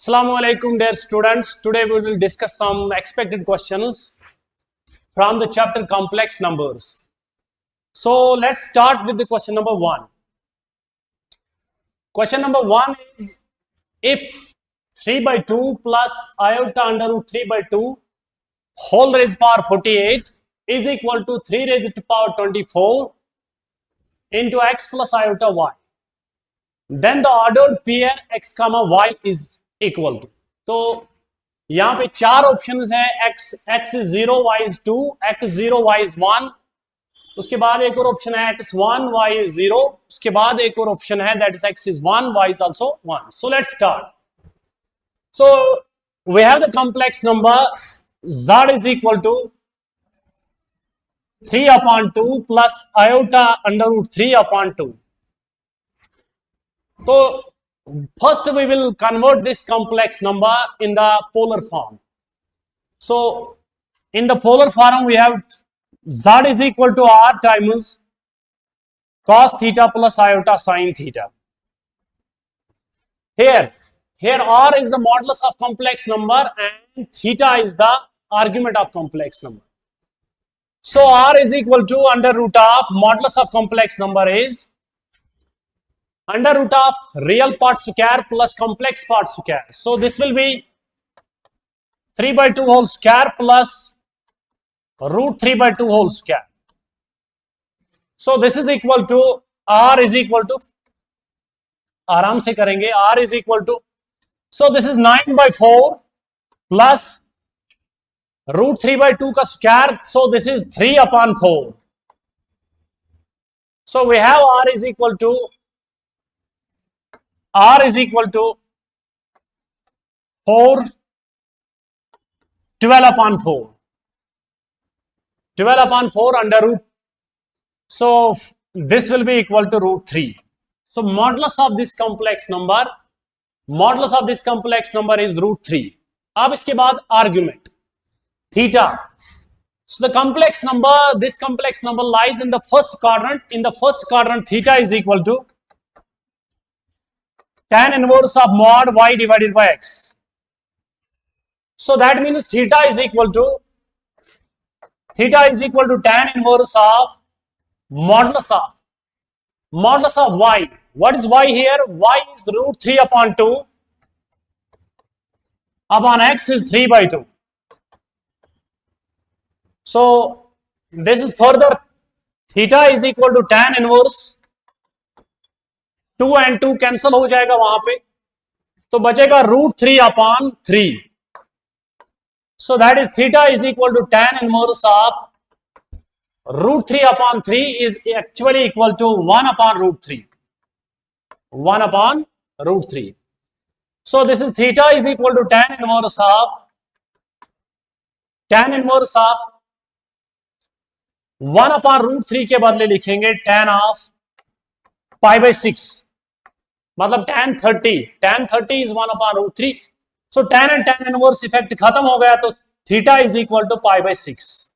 Assalamu alaikum, dear students. Today we will discuss some expected questions from the chapter complex numbers. So let's start with the question number 1. Question number 1 is, if 3 by 2 plus iota under root 3 by 2 whole raised power 48 is equal to 3 raised to power 24 into x plus iota y, then the ordered pair x comma y is equal to. तो यहां पे चार options हैं, x is 0, y is 2, x 0, y is 1। उसके बाद एक और option है x 1, y इज 0। उसके बाद एक और ऑप्शन है that is x is 1, y is also 1। So let's start. So we have the complex number z is equal to 3/2 plus iota under root 3/2। तो first we will convert this complex number in the polar form. So in the polar form we have z is equal to r times cos theta plus iota sin theta. Here r is the modulus of complex number and theta is the argument of complex number. So r is equal to under root of modulus of complex number is under root of real part square plus complex part square. So this will be 3 by 2 whole square plus root 3 by 2 whole square. So this is equal to r is equal to, आराम से करेंगे, r is equal to, so this is 9 by 4 plus root 3 by 2 का square, so this is 3/4. So we have r is equal to 4 12/4 under root, so this will be equal to root 3. So modulus of this complex number is root 3. अब इसके बाद argument theta. So the complex number, this complex number lies in the first quadrant. In the first quadrant, theta is equal to tan inverse of mod y divided by x. So that means theta is equal to tan inverse of modulus of y. What is y here? Y is root 3/2 upon x is 3 by 2. So this is further, theta is equal to tan inverse, 2 and 2 cancel हो जाएगा वहां पे, तो बचेगा root 3/3. So that is theta is equal to tan inverse of root 3/3 is actually equal to 1/√3. 1/√3. So this is theta is equal to tan inverse of 1/√3 के बदले लिखेंगे tan of pi by 6, मतलब tan 30 is 1/√3. So tan and tan inverse effect खत्म हो गया, तो theta is equal to pi by 6.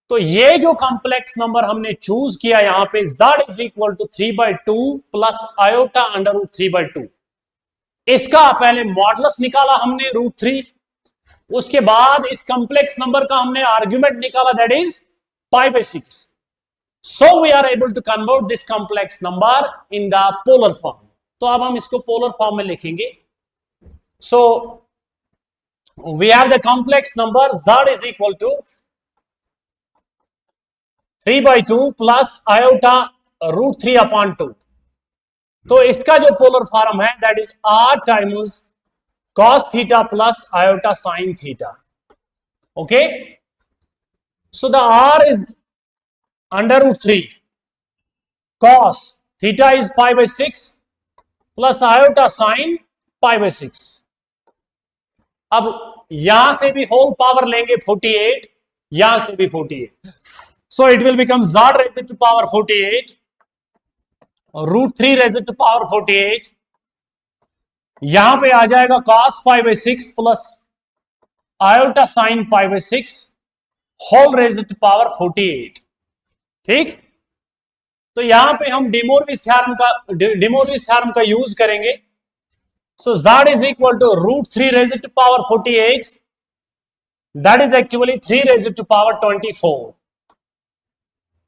तो ये जो कॉम्प्लेक्स नंबर हमने चूज किया यहां पे, z is equal to 3 by 2 plus iota under root 3 by 2, इसका पहले मॉडुलस निकाला हमने रूट 3, उसके बाद इस कॉम्प्लेक्स नंबर का हमने आर्ग्यूमेंट निकाला that is pi by 6. So we are able to convert this complex number in the polar form. तो अब हम इसको polar form में लिखेंगे. So we have the complex number z is equal to 3 by 2 plus iota root 3/2. तो इसका जो polar form है that is r times cos theta plus iota sin theta. Okay, so the r is under root 3, cos theta is pi by 6 plus iota sin pi by 6. अब यहां से भी whole power लेंगे 48, यहां से भी 48, so it will become z raised to power 48 root 3 raised to power 48. यहां पे आ जाएगा cos pi by 6 plus iota sin pi by 6 whole raised to power 48. ठीक, तो यहां पे हम डिमोरविस थ्योरम का यूज करेंगे. So z is equal to root 3 raised to power 48. That is actually 3 raised to power 24.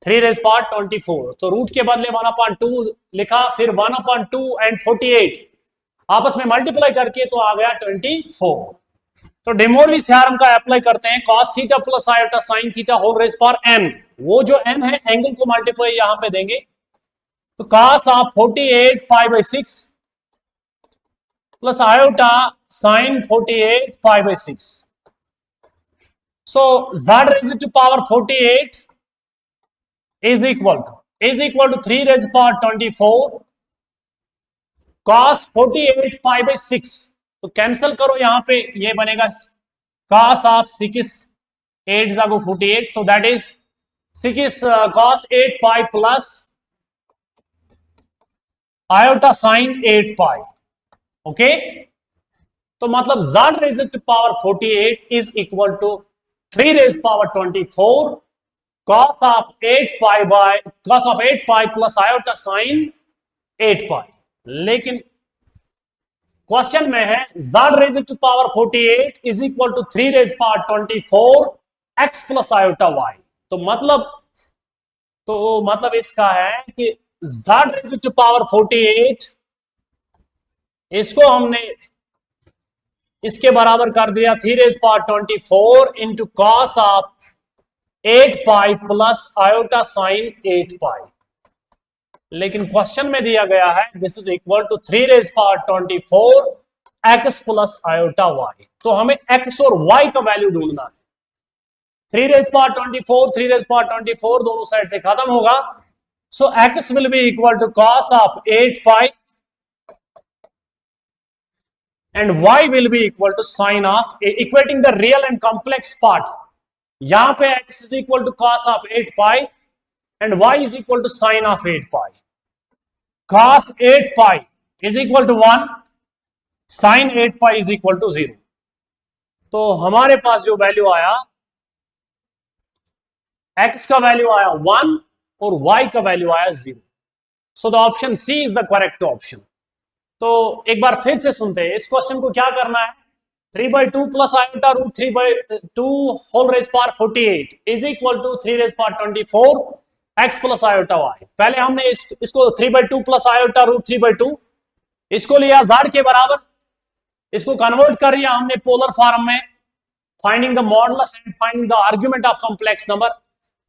3 raised power 24. तो root के बदले 1/2 लिखा, फिर 1/2 एंड 48 आपस में मल्टीप्लाई करके तो आ गया 24. तो डेमोरविस थ्योरम का अप्लाई करते हैं. cos theta plus iota sine theta whole raise power n. वो जो n है एंगल को मल्टीप्लाई यहां पे देंगे. तो cos आप 48 pi by 6 plus iota sign 48 pi by 6. So z raised to power 48 is equal to 3 raised to power 24 cos 48 pi by 6. तो कैंसिल करो यहां पे, ये बनेगा cos ऑफ 6 8 जागो 48. सो that is 6 cos 8 pi plus iota sine 8 pi. Okay, तो मतलब z raised to power 48 is equal to 3 raised power 24 cos of 8 pi plus iota sin 8 pi. लेकिन क्वेश्चन में है z raised to power 48 is equal to 3 raised power 24 x plus iota y. तो मतलब इसका है कि z raised to power 48 इसको हमने इसके बराबर कर दिया 3 raised power 24 into cos of 8 pi plus iota sine 8 pi. लेकिन क्वेश्चन में दिया गया है this is equal to 3 raised power 24 x plus iota y. तो हमें x और y का वैल्यू ढूंढना है. 3 raised power 24 3 raised power 24 दोनों साइड से खत्म होगा. So x will be equal to cos of 8 pi and y will be equal to sin of, equating the real and complex part. यहां पे x is equal to cos of 8 pi and y is equal to sin of 8 pi. Cos 8 pi is equal to 1, sin 8 pi is equal to 0. तो हमारे पास जो value आया, x का value आया 1 और y का वैल्यू आया 0. So the option C is the correct option. तो एक बार फिर से सुनते हैं. इस क्वेश्चन को क्या करना है, 3/2 plus iota root 3/2 whole raise power 48 is equal to 3 raise power 24 x plus iota y. पहले हमने इसको 3/2 प्लस आयोटा रूट 3/2 इसको लिया z के बराबर, इसको कन्वर्ट कर लिया हमने पोलर फॉर्म में, finding the modulus and finding the argument of complex number.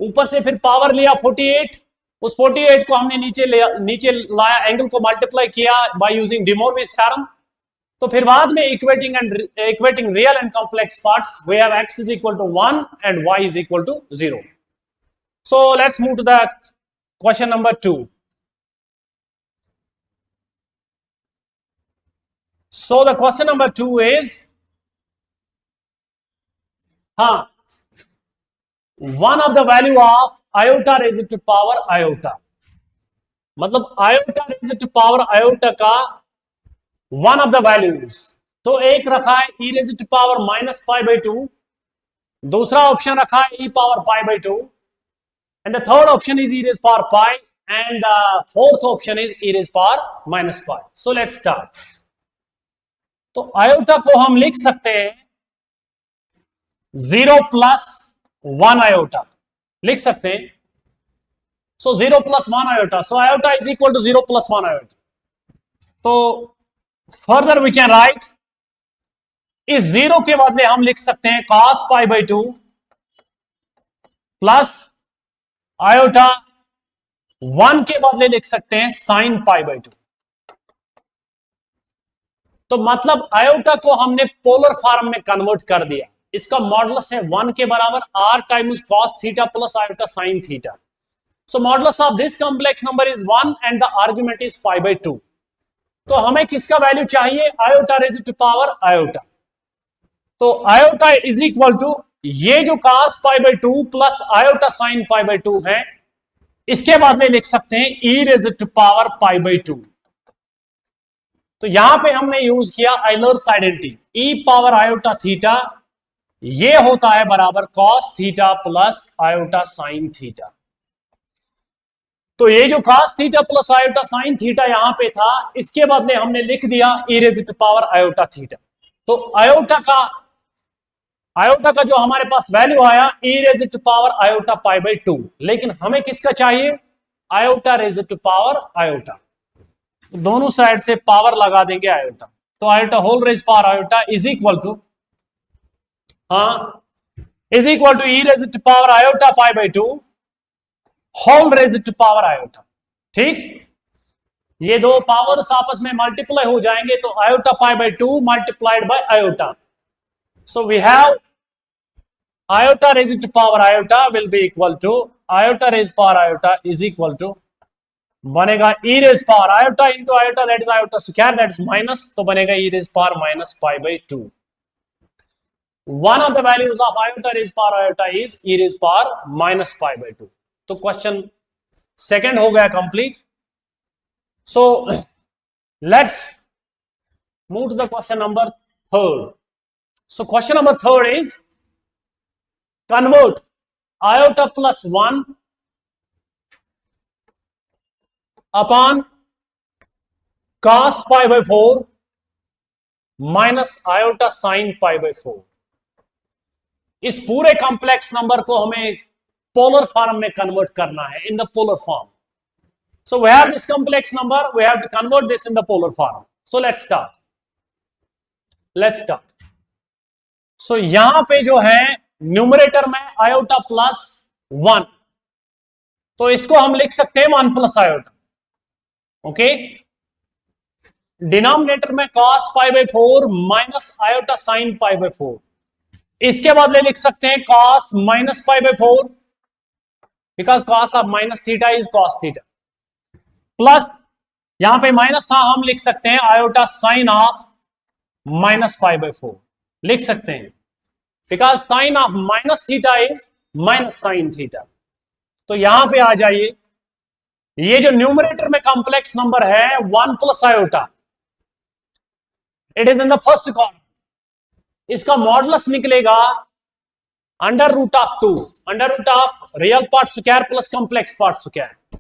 ऊपर से फिर पावर लिया 48, उस 48 को हमने नीचे लाया, एंगल को मल्टीप्लाई किया by using De Moivre's theorem. तो फिर बाद में equating real and complex parts we have x is equal to 1 and y is equal to 0. So let's move to the question number 2. So the question number 2 is one of the value of iota raised to power iota. मतलब iota raised to power iota का one of the values. तो एक रखा है e raised to power minus pi by 2, दूसरा option रखा है e power pi by 2, and the third option is e raised power pi, and the fourth option is e raised power minus pi. So let's start. तो iota को हम लिख सकते हैं 0 plus 1 iota लिख सकते हैं. So 0 plus 1 iota. So iota is equal to 0 plus 1 iota. तो further we can write, इस 0 के बदले हम लिख सकते हैं cos pi by 2 plus iota 1 के बदले लिख सकते हैं sin pi by 2. तो मतलब आयोटा को हमने पोलर फॉर्म में कन्वर्ट कर दिया. इसका मॉडुलस है 1 के बराबर r times cos theta plus iota sin थीटा. So modulus of this complex number is 1 and the argument is pi by 2. तो हमें किसका वैल्यू चाहिए, iota raised to power iota. तो आयोटा इज इक्वल टू ये जो cos pi by 2 plus iota sin pi by 2 है, इसके बदले लिख सकते हैं e raised to power pi by 2. तो यहां पे हमने यूज किया Euler's identity, e power iota theta ये होता है बराबर cos theta plus iota sin theta. तो ये जो cos theta plus iota sine theta यहां पे था, इसके बदले हमने लिख दिया e raise to power iota theta. तो आयोटा का जो हमारे पास वैल्यू आया e raise to power iota pi by 2, लेकिन हमें किसका चाहिए? Iota raise to power iota. तो दोनों साइड से पावर लगा देंगे आयोटा, तो iota whole raise power iota is equal to e raise to power iota pi by 2 whole raise to power iota. ठीक, ये दो पावर्स आपस में मल्टीप्लाई हो जाएंगे, तो iota pi by 2 multiplied by iota. So we have iota raise to power iota will be equal to iota raise power iota is equal to बनेगा e raise power iota into iota, that is iota square, that is minus, तो बनेगा e raise power minus pi by 2। One of the values of iota raise power iota is e raise power minus pi by 2। तो question second हो गया complete. So let's move to the question number third. So question number third is convert iota plus 1 upon cos pi by 4 minus iota sine pi by 4। इस पूरे complex number को हमें polar form में convert करना है, in the polar form. So we have this complex number, we have to convert this in the polar form. So let's start. So यहां पे जो है न्यूमरेटर में आयोटा प्लस 1, तो इसको हम लिख सकते हैं 1 प्लस आयोटा। ओके, डिनोमिनेटर में cos pi by 4 minus iota sine pi by 4, इसके बदले लिख सकते हैं cos minus pi by 4, because cos of minus theta is cos theta, plus यहां पे माइनस था, हम लिख सकते हैं iota sine of minus pi by 4 लिख सकते हैं, because sign of minus theta is minus sine theta. तो यहां पे आ जाइए, ये जो न्यूमरेटर में कॉम्प्लेक्स नंबर है 1 plus iota, it is in the first column, इसका मॉडुलस निकलेगा under root of 2, under root of real part square plus complex part square.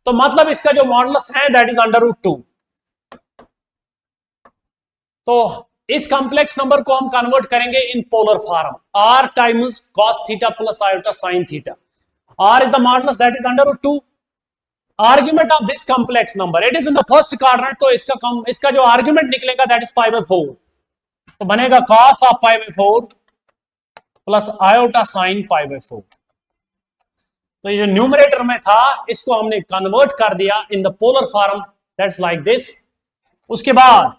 तो मतलब इसका जो मॉडुलस है दैट इज अंडर रूट 2। तो इस कॉम्प्लेक्स नंबर को हम कन्वर्ट करेंगे in polar form, r times cos theta plus iota sine theta. r is the modulus, that is under root 2. Argument of this complex number, it is in the first quadrant, तो इसका जो argument निकलेगा that is pi by 4, तो बनेगा cos of pi by 4 plus iota sine pi by 4। तो ये जो numerator में था इसको हमने कन्वर्ट कर दिया in the polar form, that's like this. उसके बाद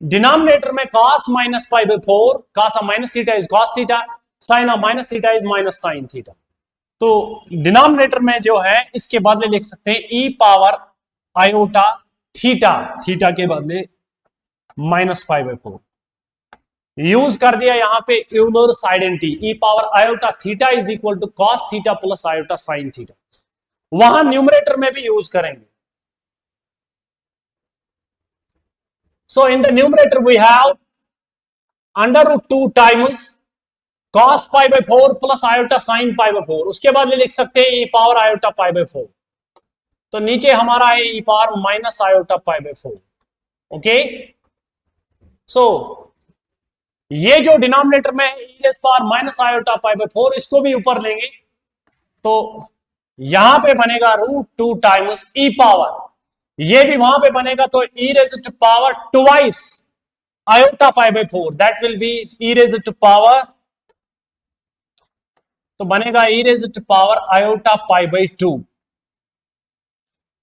डिनोमिनेटर में cos minus pi by 4, cos of minus theta is cos theta, sine of minus theta is minus sine theta. तो डिनोमिनेटर में जो है इसके बदले लिख सकते हैं e power iota theta, theta के बदले माइनस पाई बाई 4 यूज कर दिया। यहां पे Euler's identity, e power iota theta is equal to cos theta plus iota sine theta, वहां न्यूमरेटर में भी यूज करेंगे। So in the numerator we have under root 2 times cos pi by 4 plus iota sine pi by 4, उसके बाद लिख सकते हैं e power iota pi by 4, तो नीचे हमारा है e power minus iota pi by 4। Okay, so ये जो डिनोमिनेटर में है e power minus iota pi by 4, इसको भी ऊपर लेंगे, तो यहां पे बनेगा रूट 2 टाइम्स e पावर, ये भी वहां पे बनेगा, तो e raise to power twice iota pi by 4, that will be e raise to power, तो बनेगा e raise to power iota pi by 2।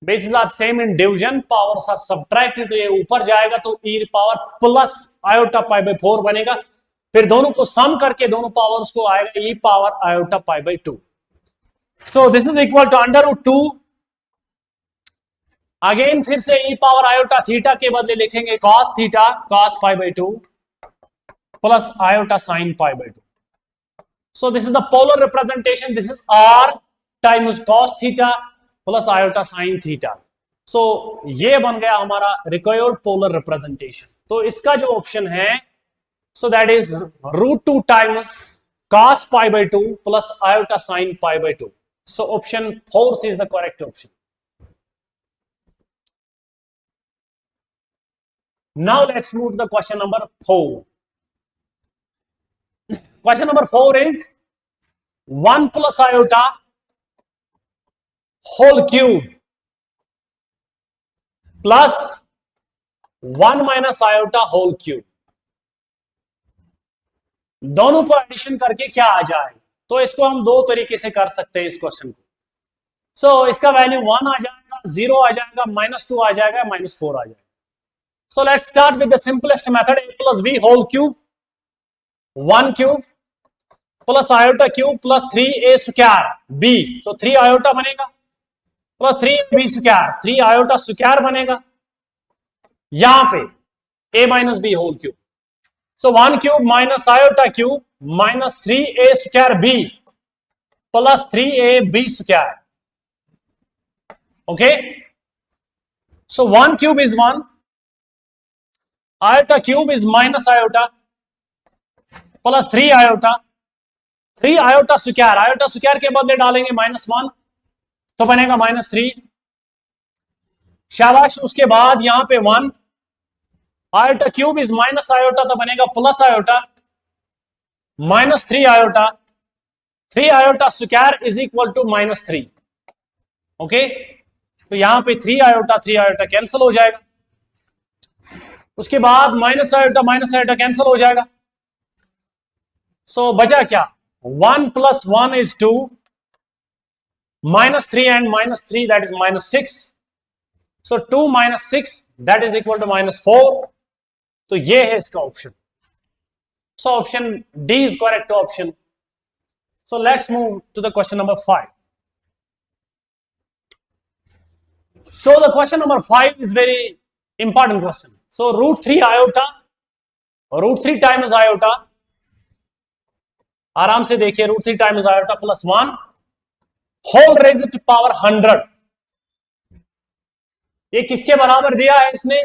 Bases are same in division, powers are subtracted, तो ये ऊपर जाएगा तो e power plus iota pi by 4 बनेगा, फिर दोनों को सम करके दोनों पावर्स को आएगा e power iota pi by 2। So this is equal to under root 2, again फिर से e पावर आयोटा थीटा के बदले लिखेंगे cos theta, cos pi by 2 plus iota sine pi by 2। So this is the polar representation. This is r times cos theta plus iota sin theta. So ये बन गया हमारा required polar representation. तो इसका जो ऑप्शन है, so that is root 2 times cos pi by 2 plus iota sin pi by 2. So option 4th is the correct option. Now let's move to the question number 4. Question number 4 is 1 plus iota whole cube plus 1 minus iota whole cube. दोनों पर addition करके क्या आ जाए, तो इसको हम दो तरीके से कर सकते हैं इस क्वेश्चन को. सो इसका वैल्यू 1 आ जाएगा, 0 आ जाएगा, -2 आ जाएगा, -4 आ जाएगा. सो let's start with the simplest method, a plus b whole cube 1 cube plus iota cube plus 3a square b, तो 3 आयोटा बनेगा plus 3b square, 3 iota square बनेगा यहां पे a minus b whole cube. So 1 cube minus iota cube minus 3a square b plus 3ab square. Okay, so 1 cube is 1, iota cube is minus iota plus 3 iota, 3 iota square के बदले डालेंगे -1 तो बनेगा -3. शाबाश. उसके बाद यहां पे 1, iota cube is minus iota तो बनेगा plus iota, -3 iota, 3 iota square is equal to -3. Okay, तो यहां पे 3 आयोटा कैंसिल हो जाएगा. उसके बाद माइनस आयोटा कैंसिल हो जाएगा. सो बचा क्या, 1 plus 1 is 2, -3 and -3 that is -6. So 2 minus 6 that is equal to -4. तो ये है इसका option. So option D is correct option. So let's move to the question number 5. So the question number 5 is very important question. So √3 iota, √3 times iota, आराम से देखिए, √3 times iota plus 1 whole raise to power 100. ये किसके बराबर दिया है इसने,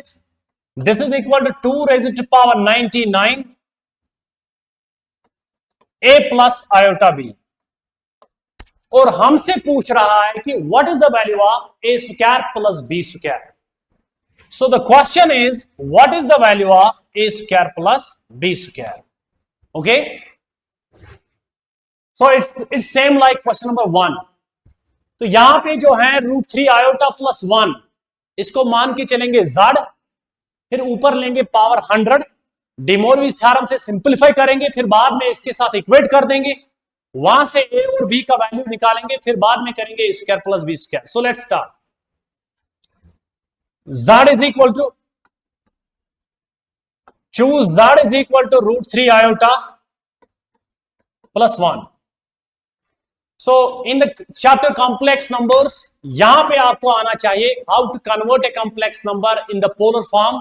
this is equal to 2 raise to power 99 a plus iota b. और हमसे पूछ रहा है कि what is the value of a square plus b square. So the question is what is the value of a square plus b square. Okay, so it's same like question number 1. तो यहां पे जो है √3 iota plus 1, इसको मान के चलेंगे z, फिर ऊपर लेंगे पावर 100, डिमोरविस थ्योरम से सिंपलीफाई करेंगे, फिर बाद में इसके साथ इक्वेट कर देंगे, वहां से a और b का वैल्यू निकालेंगे, फिर बाद में करेंगे a square plus b square. So let's start. z is equal to, choose z is equal to √3 iota plus 1. So in the chapter complex numbers, यहां पे आपको आना चाहिए how to convert a complex number in the polar form,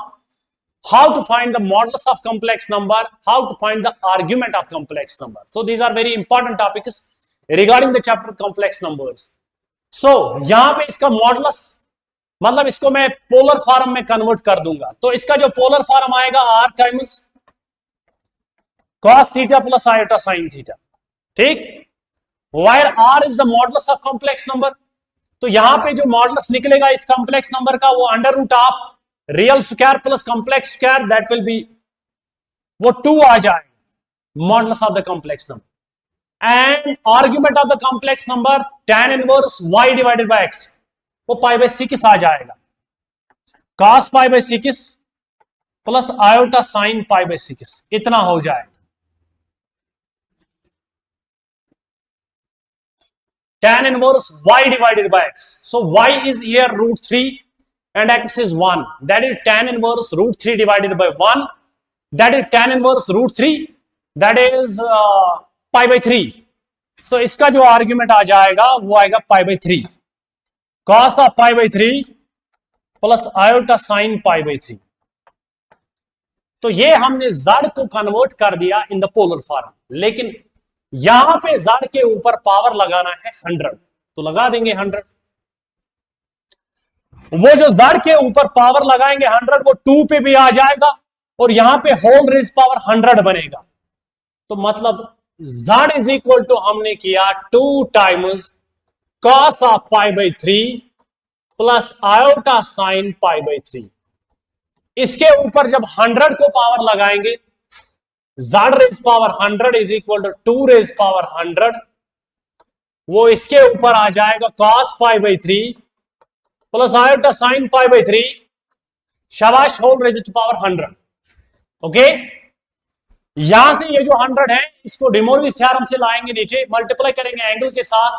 how to find the modulus of complex number, how to find the argument of complex number. So these are very important topics regarding the chapter complex numbers. So यहां पे इसका modulus मतलब इसको मैं polar form में convert कर दूंगा, तो इसका जो पोलर फॉर्म आएगा r times cos theta plus iota sine theta. ठीक, where r is the modulus of complex number, तो यहां पे जो मॉडुलस निकलेगा इस कॉम्प्लेक्स नंबर का, वो under root of real square plus complex square, that will be, वो 2 आ जाएगा modulus of the complex number. And argument of the complex number tan inverse y divided by x, वो π/6 आ जाएगा, cos π/6 plus iota sign π/6, इतना हो जाएगा. tan inverse y divided by x. So y is here √3 and x is 1. That is tan inverse √3 divided by 1. That is tan inverse √3. That is π/3. So इसका जो argument आ जाएगा वो आएगा π/3. cos of π/3 plus iota sine π/3. तो ये हमने z को convert कर दिया इन द पोलर फॉर्म, लेकिन यहां पे z के ऊपर पावर लगाना है 100, तो लगा देंगे 100. वो जो z के ऊपर पावर लगाएंगे 100, वो 2 पे भी आ जाएगा और यहां पे होल रेज पावर 100 बनेगा. तो मतलब z इज इक्वल टू हमने किया 2 times cos of π/3 plus iota sine π/3. इसके ऊपर जब 100 को पावर लगाएंगे, z raise power 100 is equal to 2 raise power 100, वो इसके ऊपर आ जाएगा cos pi by 3 plus iota sine pi by 3, शाबाश, whole raise to power 100। Okay, यहां से ये जो 100 है इसको डिमोरविस थ्योरम से लाएंगे नीचे, मल्टीप्लाई करेंगे एंगल के साथ,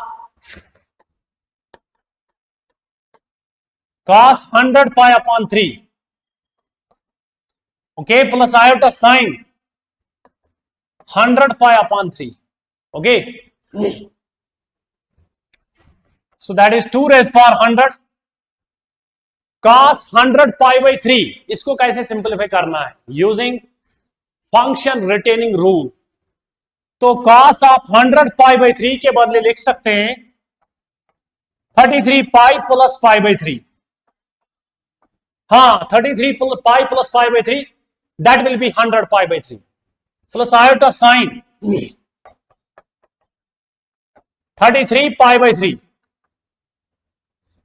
cos 100 pi upon 3, okay, plus iota sine 100 pi upon 3, okay, so that is 2 raise power 100 cos 100 pi by 3। इसको कैसे सिंपलीफाई करना है, यूजिंग फंक्शन रिटेनिंग रूल। तो cos आप 100 पाई बाई 3 के बदले लिख सकते हैं 33 पाई प्लस पाई बाई 3, हाँ 33 pi plus pi by 3, that will B 100 pi by 3 plus iota sign 33 pi by 3,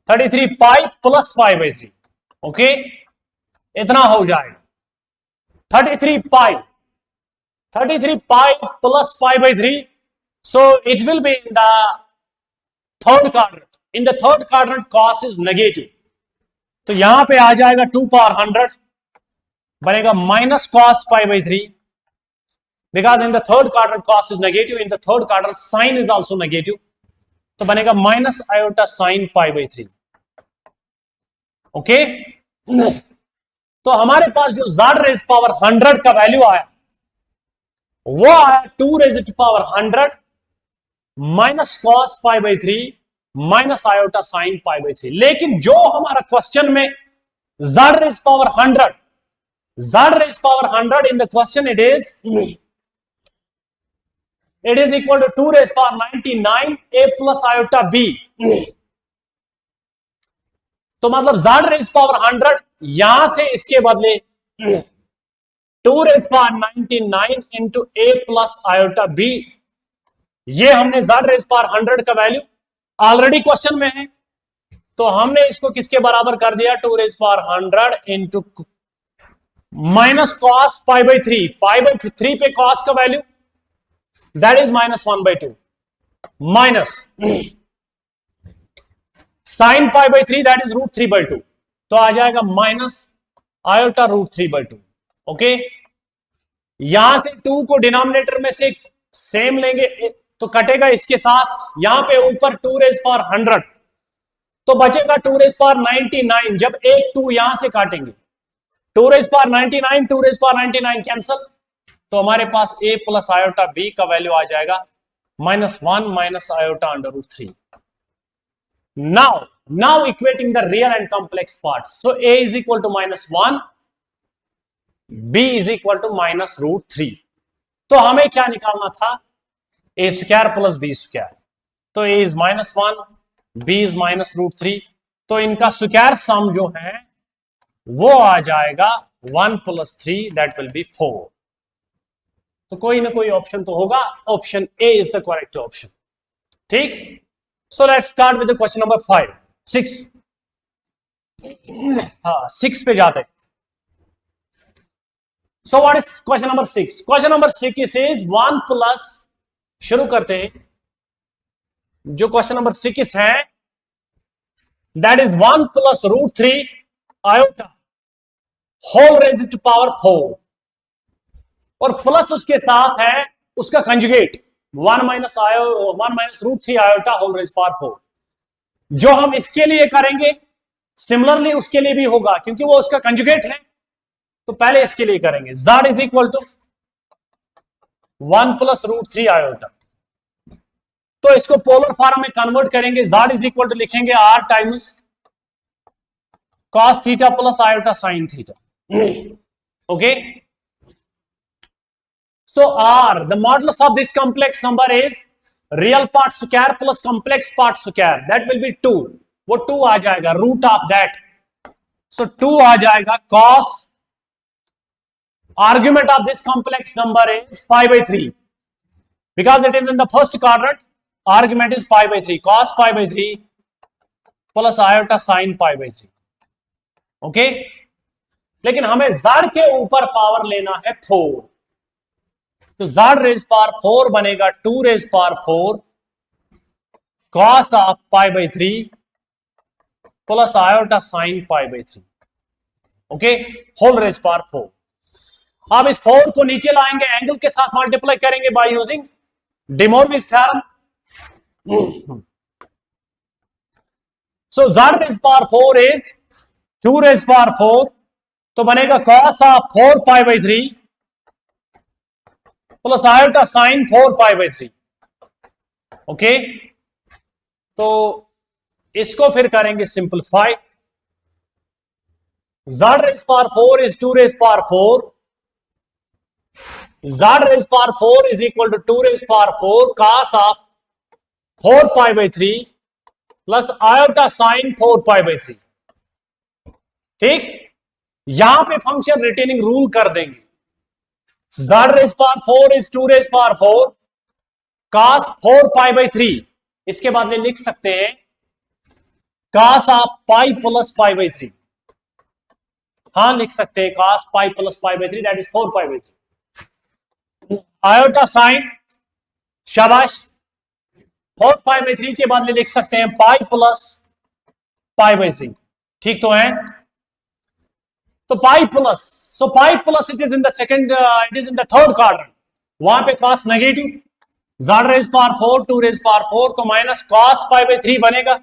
33 pi plus pi by 3, okay, इतना हो जाएगा 33 pi plus pi by 3, so it will be in the third quadrant, in the third quadrant cos is negative, तो यहां पे आ जाएगा 2 power 100 बनेगा minus cos pi by 3, because in the third quadrant cos is negative, in the third quadrant sine is also negative, तो बनेगा minus iota sine pi by 3, okay. तो हमारे पास जो z रेज पावर 100 का वैल्यू आया वो आया 2 raise to power 100 minus cos pi by 3 minus iota sine pi by 3। लेकिन जो हमारा क्वेश्चन में z raise power 100 in the question it is equal to 2 raise power 99 a plus iota b, तो मतलब z रेज पावर 100 यहां से इसके बदले 2 raise power 99 into a plus iota b, ये हमने z रेज पावर 100 का वैल्यू ऑलरेडी क्वेश्चन में है, तो हमने इसको किसके बराबर कर दिया, 2 raise power 100 into minus cos pi by 3, pi by 3 पे cos का value that is minus 1/2 minus sine pi by 3 that is √3/2, तो आ जाएगा माइनस आयोटा √3/2, ओके। यहां से 2 को डिनोमिनेटर में से सेम लेंगे तो कटेगा इसके साथ, यहां पे ऊपर 2 रेज पावर 100 तो बचेगा 2 रेज पावर 99, जब एक 2 यहां से काटेंगे 2 raise power 99 2 raise power 99 cancel, तो हमारे पास a प्लस आयोटा b का वैल्यू आ जाएगा -1 minus iota √3। now equating the real and complex parts, so a is equal to -1, b is equal to -√3, तो हमें क्या निकालना था, a square plus b square, तो a is -1 b is -√3, तो इनका स्क्वायर सम जो है वो आ जाएगा 1 + 3 दैट विल बी 4, तो कोई ना कोई ऑप्शन तो होगा, option A is the correct option, ठीक। So let's start with the question number 6 हाँ 6 पे जाते हैं। So what is question number 6? Question number 6 is 1 plus, शुरू करते हैं, जो क्वेश्चन नंबर 6 है that is 1 + √3 iota whole raise to power 4, और प्लस उसके साथ है उसका conjugate 1 minus √3 iota whole raise power 4। जो हम इसके लिए करेंगे सिमिलरली उसके लिए भी होगा, क्योंकि वो उसका कंजुगेट है, तो पहले इसके लिए करेंगे z is equal to 1 + √3 iota, तो इसको पोलर फॉर्म में कन्वर्ट करेंगे, z इज इक्वल टू लिखेंगे r times cos theta plus iota sine theta, okay. So R, the modulus of this complex number is real part square plus complex part square, that will be 2, वो 2 आ जाएगा, root of that, so 2 आ जाएगा, cos argument of this complex number is π/3, because it is in the first quadrant, argument is π/3, cos π/3 plus iota sin π/3, okay। लेकिन हमें z के ऊपर power लेना है 4, तो z रेज पावर 4 बनेगा 2 raise power 4 cos of pi by 3 plus iota sine pi by 3, okay, whole raise power 4। अब इस 4 को नीचे लाएंगे, एंगल के साथ मल्टीप्लाई करेंगे by using De Morgan's theorem। So z raised power 4 is 2 raised power 4, तो बनेगा cos of 4 pi by 3 plus iota sign 4 pi by 3, okay. तो इसको फिर करेंगे simplify. z raised power 4 is 2 raised power 4, z raised power 4 is equal to 2 raised power 4 cos of 4 pi by 3 plus iota sign 4 pi by 3, ठीक। यहां पे function retaining rule कर देंगे। z raised power 4 is 2 raised power 4 cos 4 pi by 3, इसके बदले लिख सकते हैं cos of pi plus pi by 3, हाँ लिख सकते हैं cos pi plus pi by 3 that is 4 pi by 3। Iota sine, शाबाश, 4 पाई बाई 3 के बदले लिख सकते हैं पाई प्लस पाई बाई 3, ठीक तो है। तो pi plus, so pi plus it is in the second, it is in the third quadrant, वहां पे cos negative, z raise power 4 2 raise power 4, तो माइनस cos पाई बाई 3 बनेगा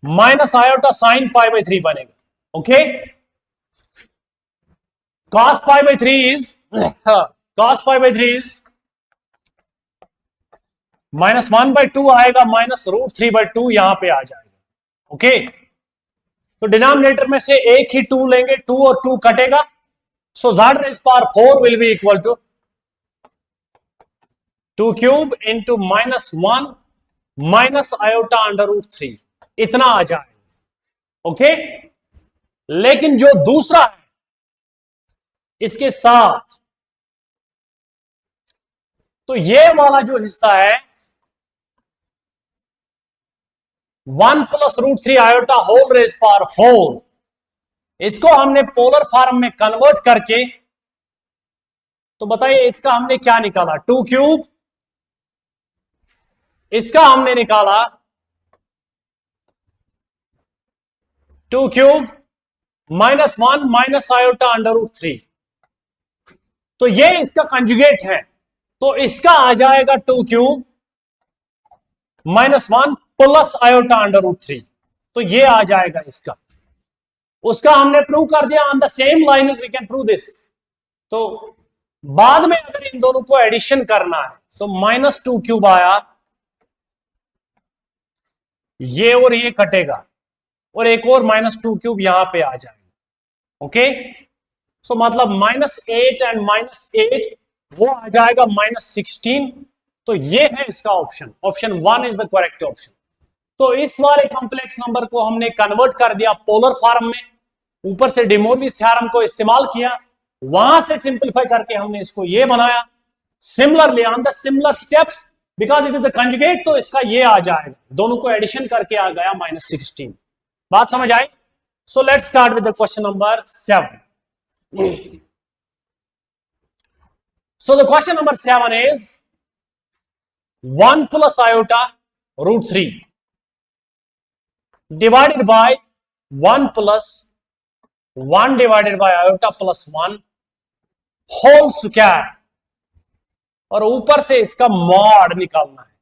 minus iota sine pi by 3 बनेगा, okay. cos pi by 3 is cos pi by 3 is minus 1/2 आएगा, minus √3/2 यहां पे आ जाएगा, ओके। तो डिनोमिनेटर में से एक ही 2 लेंगे, 2 और 2 कटेगा, so z raise power 4 will be equal to 2 cube into minus 1 minus iota under √3, इतना आ जाएगा, ओके। लेकिन जो दूसरा है इसके साथ, तो ये वाला जो हिस्सा है 1 plus √3 iota whole raise power 4, इसको हमने पोलर फॉर्म में कन्वर्ट करके, तो बताइए इसका हमने क्या निकाला, 2 क्यूब, इसका हमने निकाला 2 cube minus 1 minus iota under √3, तो ये इसका कंजुगेट है, तो इसका आ जाएगा 2 cube minus 1 plus iota under √3, तो ये आ जाएगा इसका। उसका हमने प्रूव कर दिया, on the same line we can prove this. तो बाद में अगर इन दोनों को एडिशन करना है तो माइनस 2 क्यूब आया, ये और ये कटेगा, और एक और माइनस 2 क्यूब यहां पे आ जाएगा, ओके। सो मतलब -8 एंड -8 वो आ जाएगा -16, तो ये है इसका option, option 1 is the correct option. तो इस वाले कॉम्प्लेक्स नंबर को हमने कन्वर्ट कर दिया पोलर फॉर्म में, ऊपर से डे मोरगन्स थ्योरम को इस्तेमाल किया, वहां से सिंपलीफाई करके हमने इसको ये बनाया। Similarly on the similar steps, because it is the conjugate, तो इसका ये आ जाएगा, दोनों को एडिशन करके आ गया -16। बात समझ आई? So let's start with the question number 7। So the question number 7 is 1 plus iota √3 divided by 1 plus 1 divided by iota plus 1 whole square, और ऊपर से इसका मॉड निकालना है।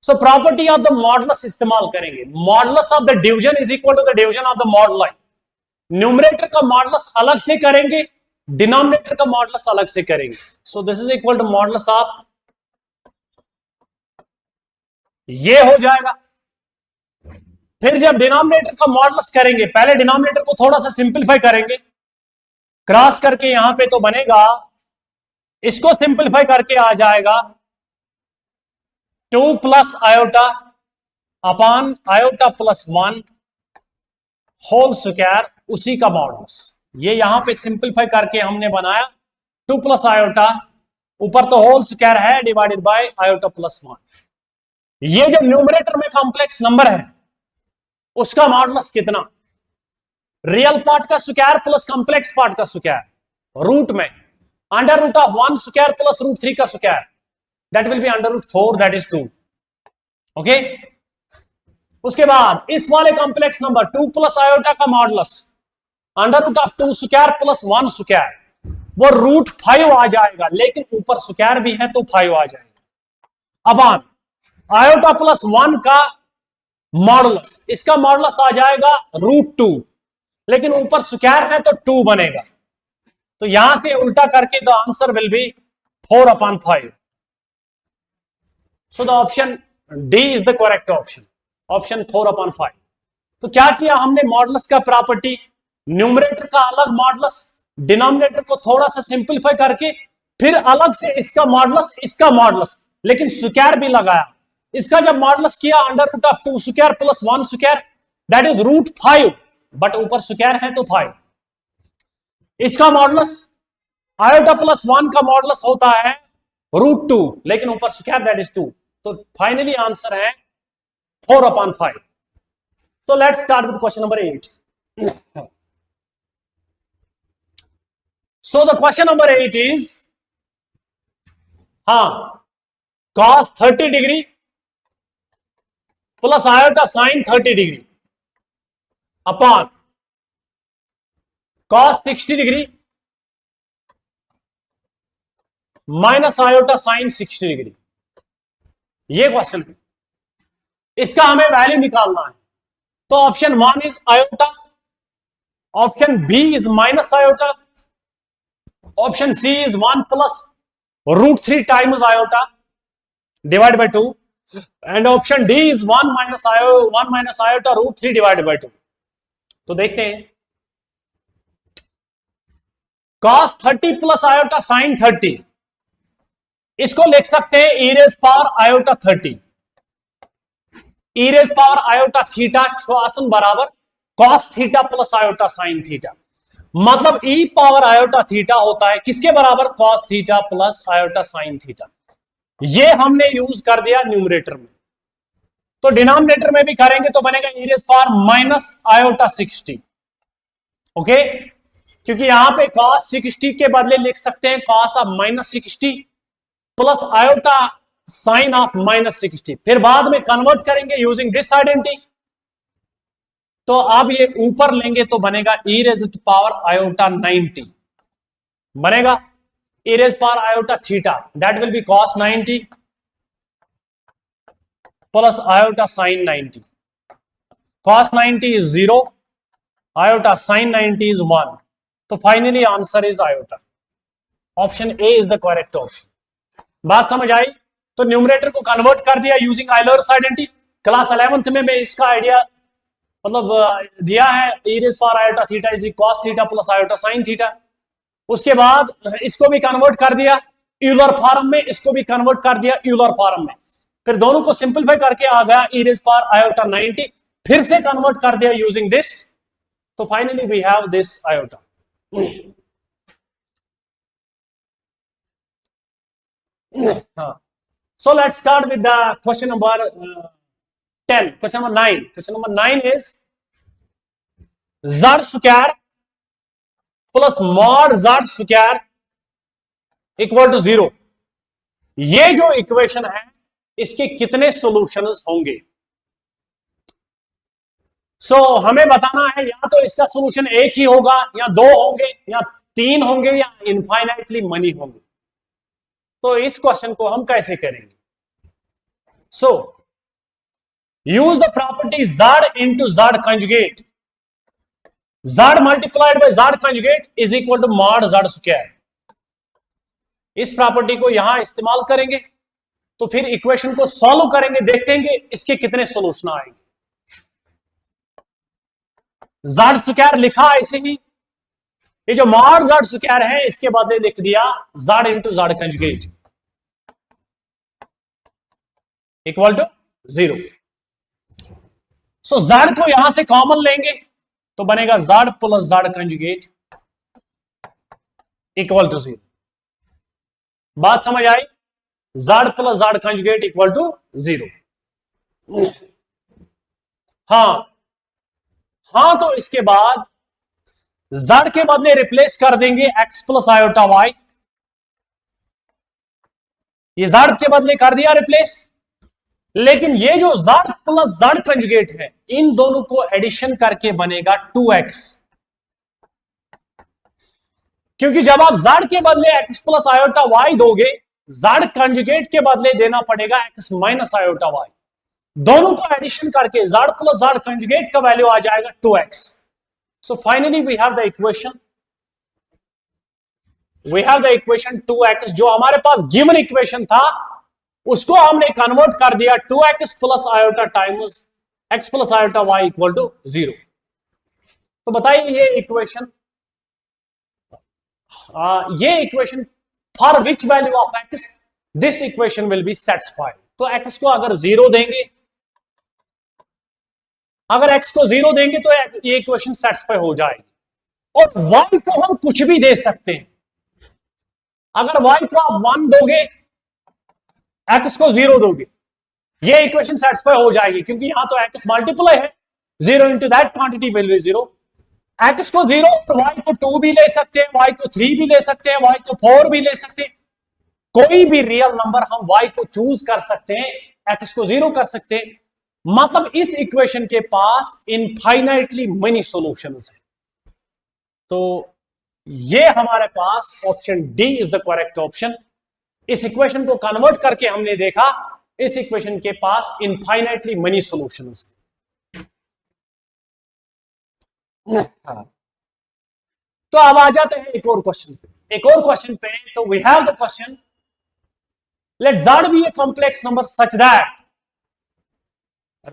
So property of the modulus इस्तेमाल करेंगे। Modulus of the division is equal to the division of the moduli. Numerator का modulus अलग से करेंगे, डिनोमिनेटर का मॉडुलस अलग से करेंगे। So this is equal to modulus of, ये हो जाएगा। फिर जब डिनोमिनेटर का मॉडुलस करेंगे, पहले डिनोमिनेटर को थोड़ा सा सिंपलीफाई करेंगे, क्रॉस करके यहां पे तो बनेगा, इसको सिंपलीफाई करके आ जाएगा 2 plus iota upon iota plus 1 whole square, उसी का मॉडुलस। ये यहां पे सिंपलीफाई करके हमने बनाया 2 प्लस आयोटा, ऊपर तो होल स्क्वायर है, डिवाइडेड बाय आयोटा प्लस 1। ये जो न्यूमरेटर में कॉम्प्लेक्स नंबर है उसका मॉडुलस कितना, रियल पार्ट का स्क्वायर प्लस कॉम्प्लेक्स पार्ट का स्क्वायर रूट में under root of 1 square plus root 3 का square, that will be under root 4, that is 2। Okay, उसके बाद इस वाले कॉम्प्लेक्स नंबर 2 प्लस आयोटा का modulus under root of 2 square plus 1 square, वो root 5 आ जाएगा, लेकिन ऊपर स्क्वायर भी है तो 5 आ जाएगा। अब आयोटा प्लस 1 का मॉडुलस, इसका मॉडुलस आ जाएगा रूट 2, लेकिन ऊपर स्क्वायर है तो 2 बनेगा, तो यहां से उल्टा करके the answer will be 4/5। So the option D is the correct option, option 4/5। तो क्या किया हमने, मॉडुलस का प्रॉपर्टी, न्यूमरेटर का अलग मॉडुलस, डिनोमिनेटर को थोड़ा सा सिंपलीफाई करके फिर अलग से इसका मॉडुलस, इसका मॉडुलस, लेकिन स्क्वायर भी लगाया। इसका जब मॉडुलस किया under root of 2 square plus 1 square, that is root 5, but ऊपर स्क्वायर है तो 5। इसका मॉडुलस आयोटा प्लस 1 का मॉडुलस होता है रूट 2, लेकिन ऊपर स्क्वायर दैट इज 2, तो फाइनली आंसर है 4/5। So let's start with question number 8। So the question number 8 is, cos 30 degree plus iota sine 30 degree upon cos 60 degree minus iota sine 60 degree, ये question है। इसका हमें value निकालना है, तो option 1 is iota, option B is minus iota, option C is 1 plus root 3 times iota divide by 2, and option D is 1 minus iota root 3 divide by 2। तो देखते हैं, cos 30 प्लस आयोटा साइन 30, इसको लिख सकते हैं e raise power iota 30, e raise power iota theta श्वासन बराबर cos theta plus iota sine theta, मतलब e पावर आयोटा थीटा होता है किसके बराबर, cos theta plus iota sine theta. ये हमने यूज कर दिया न्यूमरेटर में, तो डिनोमिनेटर में भी करेंगे तो बनेगा e raise power minus iota 60। Okay, क्योंकि यहां पे cos 60 के बदले लिख सकते हैं cos of minus 60 plus iota sign of minus 60, फिर बाद में कन्वर्ट करेंगे यूजिंग दिस आइडेंटिटी, तो अब ये ऊपर लेंगे तो बनेगा e रेज़ पावर आयोटा 90, बनेगा e raise power iota theta, that will B cos 90 plus iota sign 90, cos 90 is 0, iota sine 90 is 1, तो finally answer is iota, option A is the correct option. बात समझ आई? तो numerator को convert कर दिया using Euler's identity. Class 11th में मैं इसका आइडिया मतलब दिया है, e raise power iota theta is cos theta plus iota sine theta. उसके बाद इसको भी कन्वर्ट कर दिया यूलर फॉर्म में, इसको भी कन्वर्ट कर दिया यूलर फॉर्म में, फिर दोनों को सिंपलीफाई करके आ गया e रेज़ पावर आयोटा 90, फिर से कन्वर्ट कर दिया यूजिंग दिस, तो finally we have this iota. So let's start with the question number 10. Question number 9. Question number 9 is z square plus mod z square equal to 0। ये जो equation है इसके कितने सॉल्यूशंस होंगे? हमें बताना है, या तो इसका सॉल्यूशन एक ही होगा, या दो होंगे, या तीन होंगे, या इनफाइनाइटली मनी होंगे। तो इस क्वेश्चन को हम कैसे करेंगे? Use the property z into z conjugate, z multiplied by z conjugate is equal to mod z square। इस प्रॉपर्टी को यहां इस्तेमाल करेंगे तो फिर इक्वेशन को सॉल्व करेंगे, देखते हैं इसके कितने सॉल्यूशन आएंगे। z स्क्वायर लिखा ऐसे ही, ये जो mod z स्क्वायर है इसके बदले लिख दिया z into z conjugate equal to 0। z को यहां से कॉमन लेंगे तो बनेगा z plus z conjugate equal to 0। बात समझ आई? z plus z conjugate equal to 0। हाँ, तो इसके बाद z के बदले रिप्लेस कर देंगे x प्लस आयोटा y, ये z के बदले कर दिया रिप्लेस। लेकिन ये जो z प्लस z कंजुगेट है, इन दोनों को एडिशन करके बनेगा 2x, क्योंकि जब आप z के बदले x प्लस आयोटा y दोगे, z कंजुगेट के बदले देना पड़ेगा x माइनस आयोटा y। दोनों को एडिशन करके z प्लस z कंजुगेट का वैल्यू आ जाएगा 2x। So finally we have the equation, we have the equation 2x। जो हमारे पास गिवन इक्वेशन था उसको हमने कन्वर्ट कर दिया 2x plus iota times x plus iota y equal to 0। तो बताइए ये equation for which value of x this equation will be satisfied. तो x को अगर 0 देंगे, अगर x को 0 देंगे तो ये इक्वेशन सेटिस्फाई हो जाएगी। और y को हम कुछ भी दे सकते हैं। अगर y को आप 1 दोगे, x को 0 दोगे, ये इक्वेशन सेटिस्फाई हो जाएगी, क्योंकि यहां तो x मल्टीप्लाई है, 0 into that quantity will be 0। x को 0 और y को 2 भी ले सकते हैं, y को 3 भी ले सकते हैं, y को 4 भी ले सकते हैं। कोई भी रियल नंबर हम y को चूज कर सकते हैं, x को 0 कर सकते हैं। मतलब इस इक्वेशन के पास इनफाइनाइटली मेनी सॉल्यूशंस हैं। तो ये हमारे पास option D is the correct option. इस इक्वेशन को कन्वर्ट करके हमने देखा, इस इक्वेशन के पास इनफाइनाइटली मेनी सॉल्यूशंस हैं। तो अब आ जाते हैं एक और क्वेश्चन पे, एक और क्वेश्चन पे। तो we have the question, let z be a complex number such that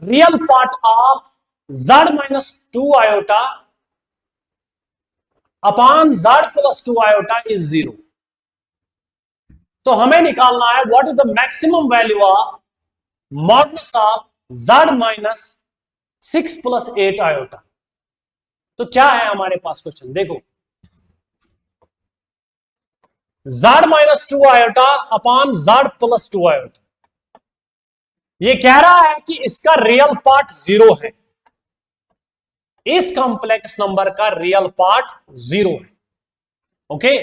real part of z minus 2 iota upon z plus 2 iota is 0। तो हमें निकालना है what is the maximum value of modulus of z minus 6 plus 8 iota. तो क्या है हमारे पास question, देखो z minus 2 iota upon z plus 2 iota. ये कह रहा है कि इसका रियल पार्ट 0 है, इस कॉम्प्लेक्स नंबर का रियल पार्ट 0 है। Okay,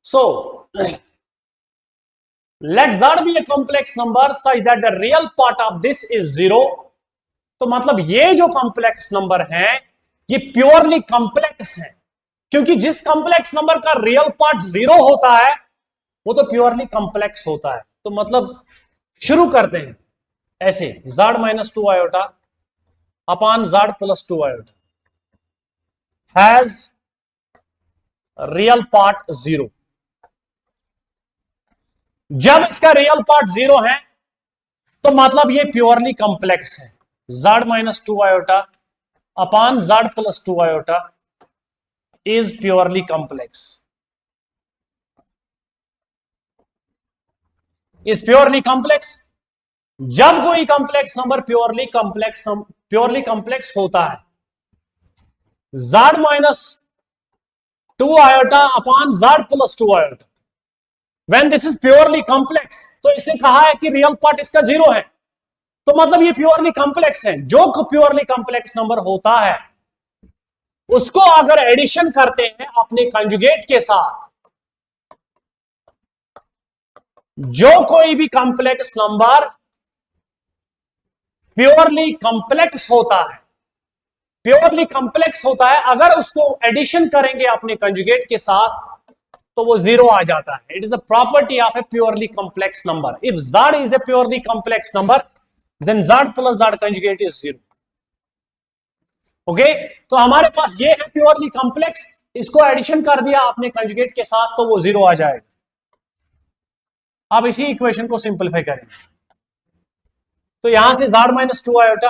so let z be a complex number such that the real part of this is 0। तो मतलब ये जो कॉम्प्लेक्स नंबर है ये प्योरली कॉम्प्लेक्स है, क्योंकि जिस कॉम्प्लेक्स नंबर का रियल पार्ट 0 होता है वो तो प्योरली कॉम्प्लेक्स होता है। तो मतलब शुरू करते हैं ऐसे, z minus 2 iota upon z plus 2 iota has real part 0। जब इसका रियल पार्ट 0 है तो मतलब ये प्योरली कॉम्प्लेक्स है। z minus 2 iota upon z plus 2 iota is purely complex, is purely complex. जब कोई कॉम्प्लेक्स नंबर प्योरली कॉम्प्लेक्स होता है, z minus 2 iota upon z plus 2 iota, when this is purely complex, तो इसने कहा है कि रियल पार्ट इसका 0 है, तो मतलब ये प्योरली कॉम्प्लेक्स है। जो प्योरली कॉम्प्लेक्स नंबर होता है उसको अगर एडिशन करते हैं अपने कंजुगेट के साथ, जो कोई भी कॉम्प्लेक्स नंबर प्योरली कॉम्प्लेक्स होता है, प्योरली कॉम्प्लेक्स होता है, अगर उसको एडिशन करेंगे अपने कंजुगेट के साथ तो वो 0 आ जाता है। It is the property of a purely complex number. If z is a purely complex number then z plus z conjugate is 0। Okay, तो हमारे पास ये है प्योरली कॉम्प्लेक्स, इसको एडिशन कर दिया अपने कंजुगेट के साथ तो वो 0 आ जाएगा। अब इसी इक्वेशन को सिंपलीफाई करेंगे, तो यहां से z minus 2 iota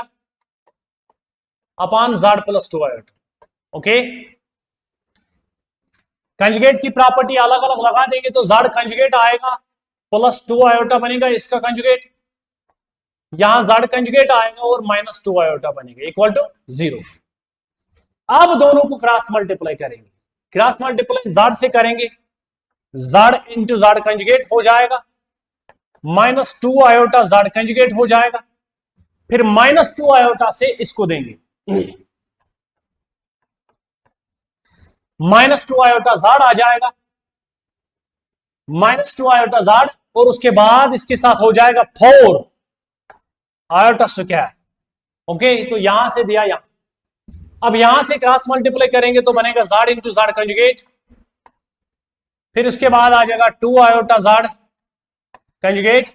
upon z plus 2 iota. Okay, conjugate की प्रॉपर्टी अलग अलग लगा देंगे तो z कंजुगेट आएगा प्लस 2 आयोटा बनेगा इसका कंजुगेट, यहां z कंजुगेट आएगा और माइनस 2 आयोटा बनेगा इक्वल टू 0। अब दोनों को क्रॉस मल्टीप्लाई करेंगे, क्रॉस मल्टीप्लाई z से करेंगे, z इंटू z कंजुगेट हो जाएगा, माइनस 2 आयोटा z कंजुगेट हो जाएगा, फिर माइनस 2 आयोटा से इसको देंगे -2 आयोटा z आ जाएगा, -2 आयोटा z, और उसके बाद इसके साथ हो जाएगा 4 आयोटा स्क्वायर। ओके, तो यहां से दिया यहां, अब यहां से क्रॉस मल्टीप्लाई करेंगे तो बनेगा z इंटू z कंजुगेट, फिर उसके बाद आ जाएगा 2 iota z conjugate,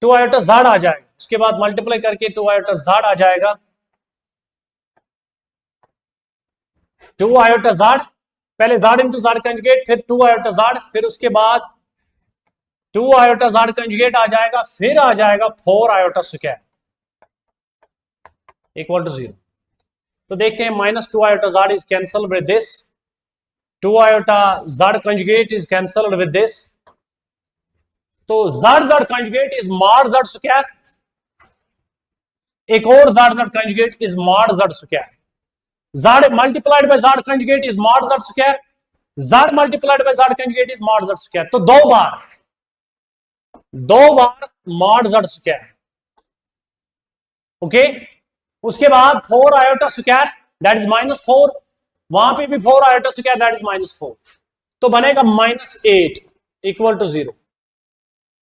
2 iota z आ जाएगा, उसके बाद मल्टीप्लाई करके 2 आयोटा z आ जाएगा, 2 आयोटा z, पहले z इंटू z कंजुगेट, फिर 2 आयोटा z, फिर उसके बाद 2 आयोटा z कंजुगेट आ जाएगा, फिर आ जाएगा 4 आयोटा स्क्वायर इक्वल टू 0। तो देखते हैं -2 iota z is cancelled with this, 2 iota z conjugate is cancelled with this, तो z conjugate is mod z square, एक और z conjugate is mod z square, z multiplied by z conjugate is mod z square, z multiplied by z conjugate is mod z square, तो दो बार mod z square। Okay, उसके बाद 4 iota square that is -4, वहां पे भी 4 iota square that is -4, तो बनेगा -8 equal to 0।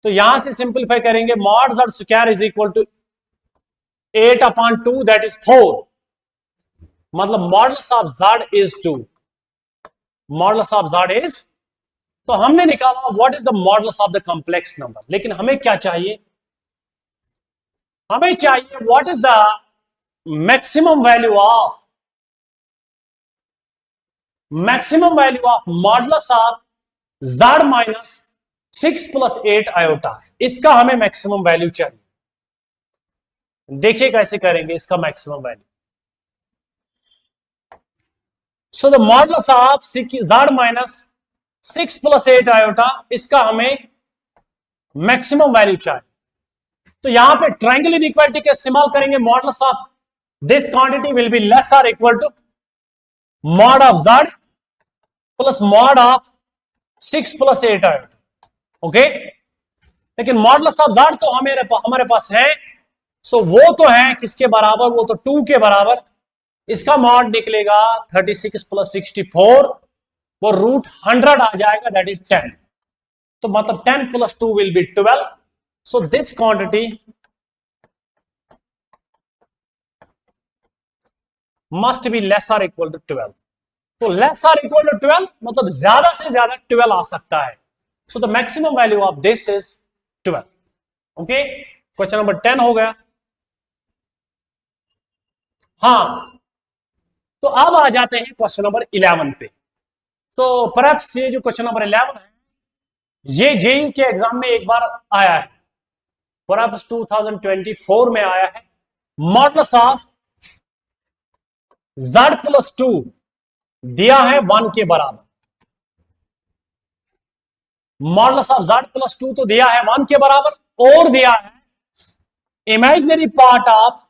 तो यहां से सिंपलीफाई करेंगे, mod z square is equal to 8/2 that is 4, मतलब modulus of z is 2, modulus of z is, तो हमने निकाला what is the modulus of the complex number, लेकिन हमें क्या चाहिए, हमें चाहिए what is the maximum value of modulus of z minus 6 plus 8 iota, इसका हमें मैक्सिमम वैल्यू चाहिए। देखिए कैसे करेंगे इसका maximum value. So the modulus of z minus 6 plus 8 iota, इसका हमें मैक्सिमम वैल्यू चाहिए। तो यहां पे ट्रायंगल इनइक्वालिटी का इस्तेमाल करेंगे, modulus of this quantity will be less or equal to mod of z plus mod of 6 plus 8 iota, okay. लेकिन मॉडुलस ऑफ z तो हमारे पास है, सो वो तो है किसके बराबर, वो तो 2 के बराबर, इसका मॉड निकलेगा 36 प्लस 64, वो रूट 100 आ जाएगा दैट इज 10, तो मतलब 10 plus 2 will be 12, so this quantity must be less or equal to 12, तो लेस आर इक्वल टू 12 मतलब ज्यादा से ज्यादा 12 आ सकता है, so the maximum value of this is 12। Okay, question number 10 हो गया। हाँ, तो अब आ जाते हैं क्वेश्चन नंबर 11 पे। तो परहैप्स ये जो क्वेश्चन नंबर 11 है, ये जेईई के एग्जाम में एक बार आया है, परहैप्स 2024 में आया है। मॉडुलस ऑफ z प्लस 2 दिया है 1 के बराबर, मॉडुलस ऑफ z प्लस 2 तो दिया है 1 के बराबर, और दिया है imaginary part of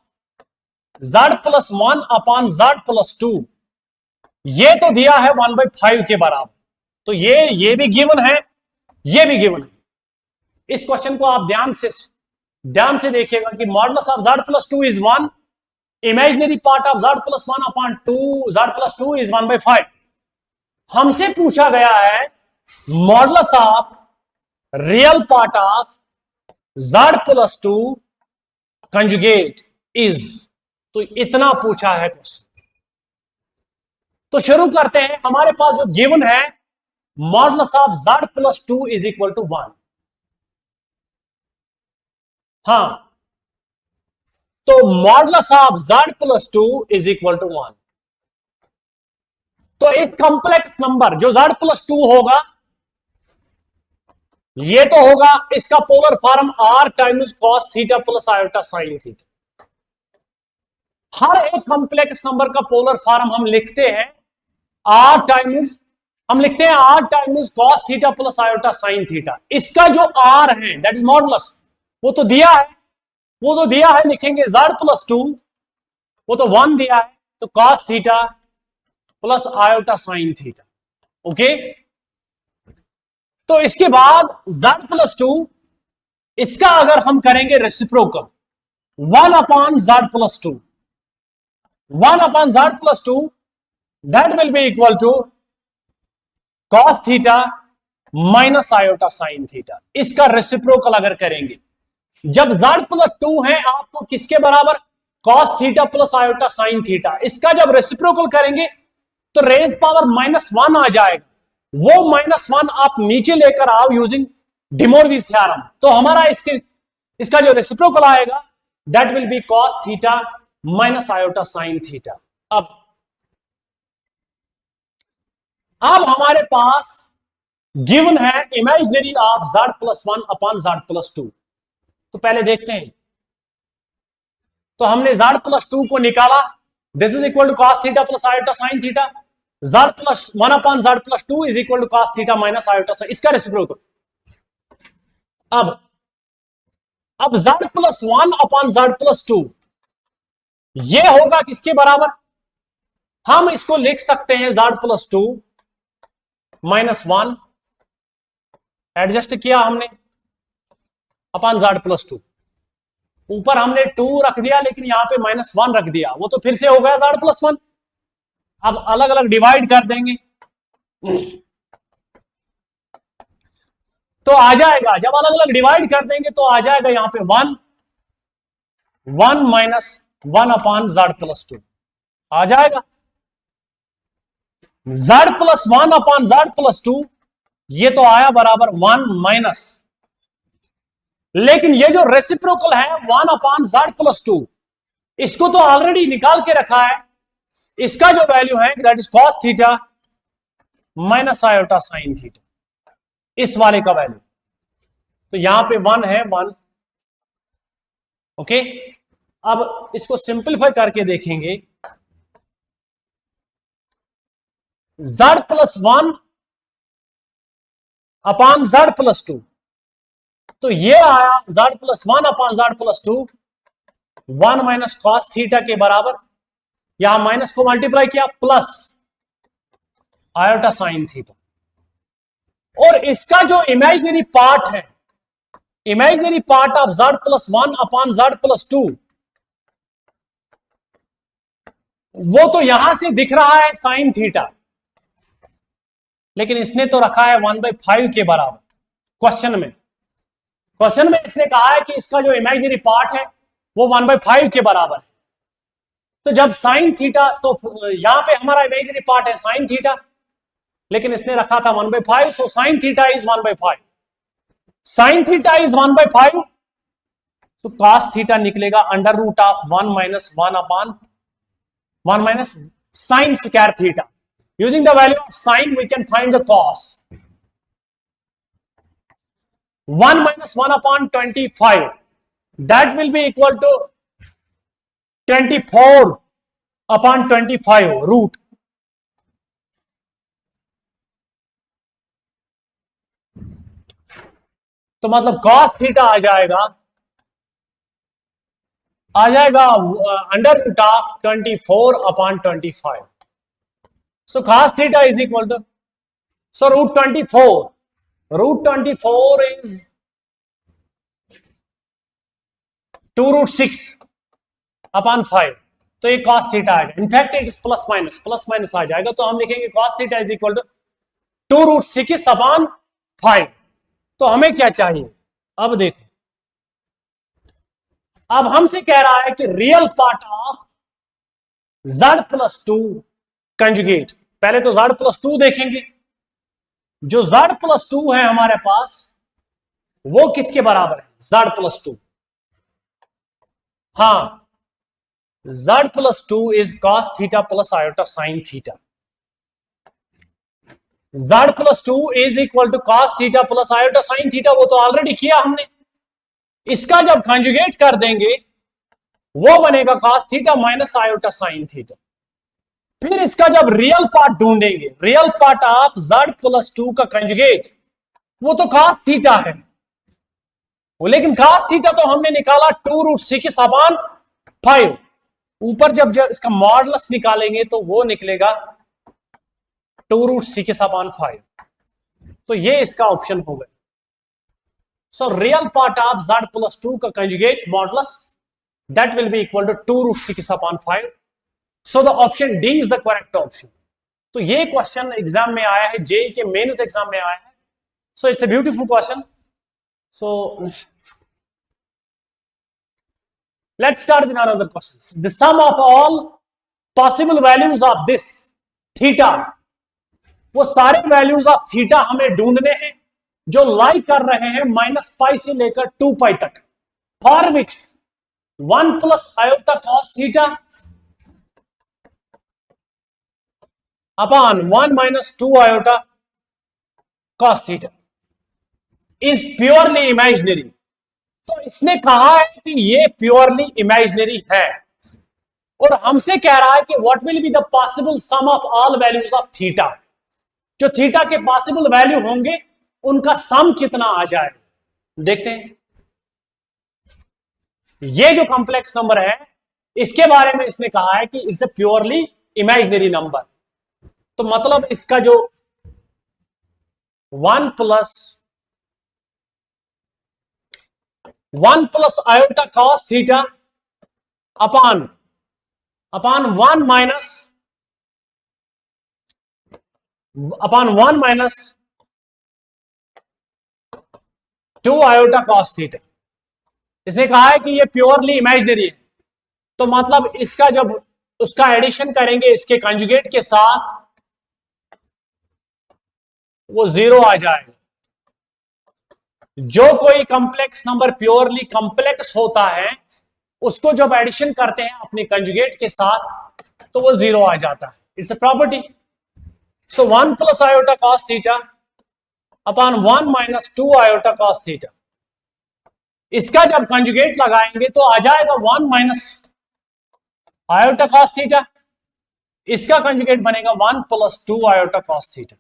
z plus 1 upon z plus 2, ये तो दिया है 1/5 के बराबर, तो ये भी गिवन है, ये भी गिवन है। इस क्वेश्चन को आप ध्यान से देखिएगा कि modulus of z plus 2 is 1, imaginary part of z plus 1 upon 2 z plus 2 is 1/5। हमसे पूछा गया है modulus of real part of z plus 2 conjugate is, तो इतना पूछा है क्वेश्चन। तो शुरू करते हैं, हमारे पास जो गिवन है modulus of z plus 2 is equal to 1। हाँ, तो modulus of z plus 2 is equal to 1, तो इस कंप्लेक्स नंबर जो z प्लस 2 होगा, ये तो होगा इसका polar form r times cos theta plus iota sine theta. हर एक कंप्लेक्स नंबर का पोलर फॉर्म हम लिखते हैं r times cos theta plus iota sine theta. इसका जो r है दैट इज मॉडुलस, वो तो दिया है, लिखेंगे z प्लस 2, वो तो 1 दिया है, तो cos theta plus iota sine theta. Okay, तो इसके बाद z प्लस 2, इसका अगर हम करेंगे reciprocal 1 upon z plus 2, 1 upon z plus 2 that will be equal to cos theta minus iota sine theta. इसका रेसिप्रोकल अगर करेंगे, जब z प्लस 2 है आपको किसके बराबर, cos theta plus iota sine theta. इसका जब रेसिप्रोकल करेंगे तो रेज पावर -1 आ जाएगा, वो -1 आप नीचे लेकर आओ यूजिंग डिमोरविस थ्योरम, तो हमारा इसका जो रेसिप्रोकल आएगा that will B cos theta minus iota sine theta. अब हमारे पास गिवन है imaginary of z plus 1 upon z plus 2। तो पहले देखते हैं, तो हमने z प्लस 2 को निकाला, this is equal to cos theta plus iota sine theta. z plus 1 upon z plus 2 is equal to cos theta minus iota sine, इसका reciprocal. अब z plus 1 upon z plus 2 ये होगा किसके बराबर, हम इसको लिख सकते हैं z प्लस 2 माइनस 1, एडजस्ट किया हमने, अपॉन z प्लस 2। ऊपर हमने 2 रख दिया लेकिन यहां पे -1 रख दिया, वो तो फिर से हो गया z प्लस 1। अब अलग अलग डिवाइड कर देंगे तो आ जाएगा, जब अलग अलग डिवाइड कर देंगे तो आ जाएगा यहां पे 1 माइनस 1 अपॉन z प्लस 2 आ जाएगा। z plus 1 upon z plus 2 ये तो आया बराबर 1 माइनस, लेकिन ये जो रेसिप्रोकल है 1 अपॉन z प्लस 2 इसको तो ऑलरेडी निकाल के रखा है, इसका जो वैल्यू है that is cos theta minus iota sine theta, इस वाले का वैल्यू। तो यहां पे 1 है 1, ओके। अब इसको सिंपलीफाई करके देखेंगे, z plus 1 upon z plus 2, तो ये आया z plus 1 upon z plus 2 1 minus cos theta के बराबर, यहां माइनस को मल्टीप्लाई किया प्लस आयोटा साइन थीटा। और इसका जो इमेजिनरी पार्ट है, imaginary part of z plus 1 upon z plus 2 वो तो यहां से दिख रहा है साइन थीटा, लेकिन इसने तो रखा है 1/5 के बराबर। क्वेश्चन में इसने कहा है कि इसका जो इमेजिनरी पार्ट है वो 1/5 के बराबर है। तो जब साइन थीटा, तो यहां पे हमारा इमेजिनरी पार्ट है साइन थीटा, लेकिन इसने रखा था 1/5, so sine theta is 1/5। Sine theta is 1/5, तो कॉस थीटा निकलेगा under root of 1 minus 1 upon 1 minus sine square theta. Using the value of sine, we can find the cos. 1 minus 1 upon 25. That will be equal to 24 upon 25 root. तो मतलब cos theta आ जाएगा under root of 24 upon 25. So cos theta is equal to, so root 24. Root 24 is 2 root 6 upon 5. तो ये cos theta आएगा। In fact it is plus minus आ जाएगा, तो हम लिखेंगे cos theta is equal to 2 root 6 upon 5। तो हमें क्या चाहिए, अब देखो, अब हमसे कह रहा है कि real part of z plus 2 conjugate. पहले तो z प्लस 2 देखेंगे, जो z प्लस 2 है हमारे पास वो किसके बराबर है, z प्लस 2। हाँ, z plus 2 is cos theta plus iota sine theta. z plus 2 is equal to cos theta plus iota sine theta, वो तो ऑलरेडी किया हमने। इसका जब कंजुगेट कर देंगे वो बनेगा cos theta minus iota sine theta. फिर इसका जब रियल पार्ट ढूंढेंगे, real part of z plus 2 का कंजुगेट, वो तो cos थीटा है, वो लेकिन cos थीटा तो हमने निकाला 2 रूट 6 अपॉन 5। ऊपर जब इसका मॉडुलस निकालेंगे तो वो निकलेगा 2 रूट 6 अपॉन 5। तो ये इसका ऑप्शन हो गया। So real part of z plus 2 का conjugate modulus that will be equal to 2 root 6 upon 5। So the option D is the correct option. तो ये क्वेश्चन एग्जाम में आया है, जेई के मेंस एग्जाम में आया है. So it's a beautiful question. So let's start with another question. The sum of all possible values of this theta, वो सारे वैल्यूज ऑफ थीटा हमें ढूंढने हैं जो लाई कर रहे हैं -पाई से लेकर 2 पाई तक. For which 1 plus iota cos theta upon 1 minus 2 iota cos theta is purely imaginary. तो इसने कहा है कि ये प्योरली इमेजिनरी है और हमसे कह रहा है कि what will be the possible sum of all values of theta. जो थीटा के पॉसिबल वैल्यू होंगे उनका सम कितना आ जाए. देखते हैं. ये जो कॉम्प्लेक्स नंबर है इसके बारे में इसने कहा है कि it's a purely imaginary number. तो मतलब इसका जो 1 plus iota cos theta upon 1 minus 2 iota cos theta, इसने कहा है कि ये प्योरली इमेजिनरी है. तो मतलब इसका जब उसका एडिशन करेंगे इसके कंजुगेट के साथ वो 0 आ जाएगा. जो कोई कॉम्प्लेक्स नंबर प्योरली कॉम्प्लेक्स होता है उसको जब एडिशन करते हैं अपने कंजुगेट के साथ तो वो 0 आ जाता है. It's a property. So 1 plus iota cos theta upon 1 minus 2 iota cos theta, इसका जब कंजुगेट लगाएंगे तो आ जाएगा 1 माइनस आयोटा कॉस थीटा. इसका कंजुगेट बनेगा 1 plus 2 iota cos theta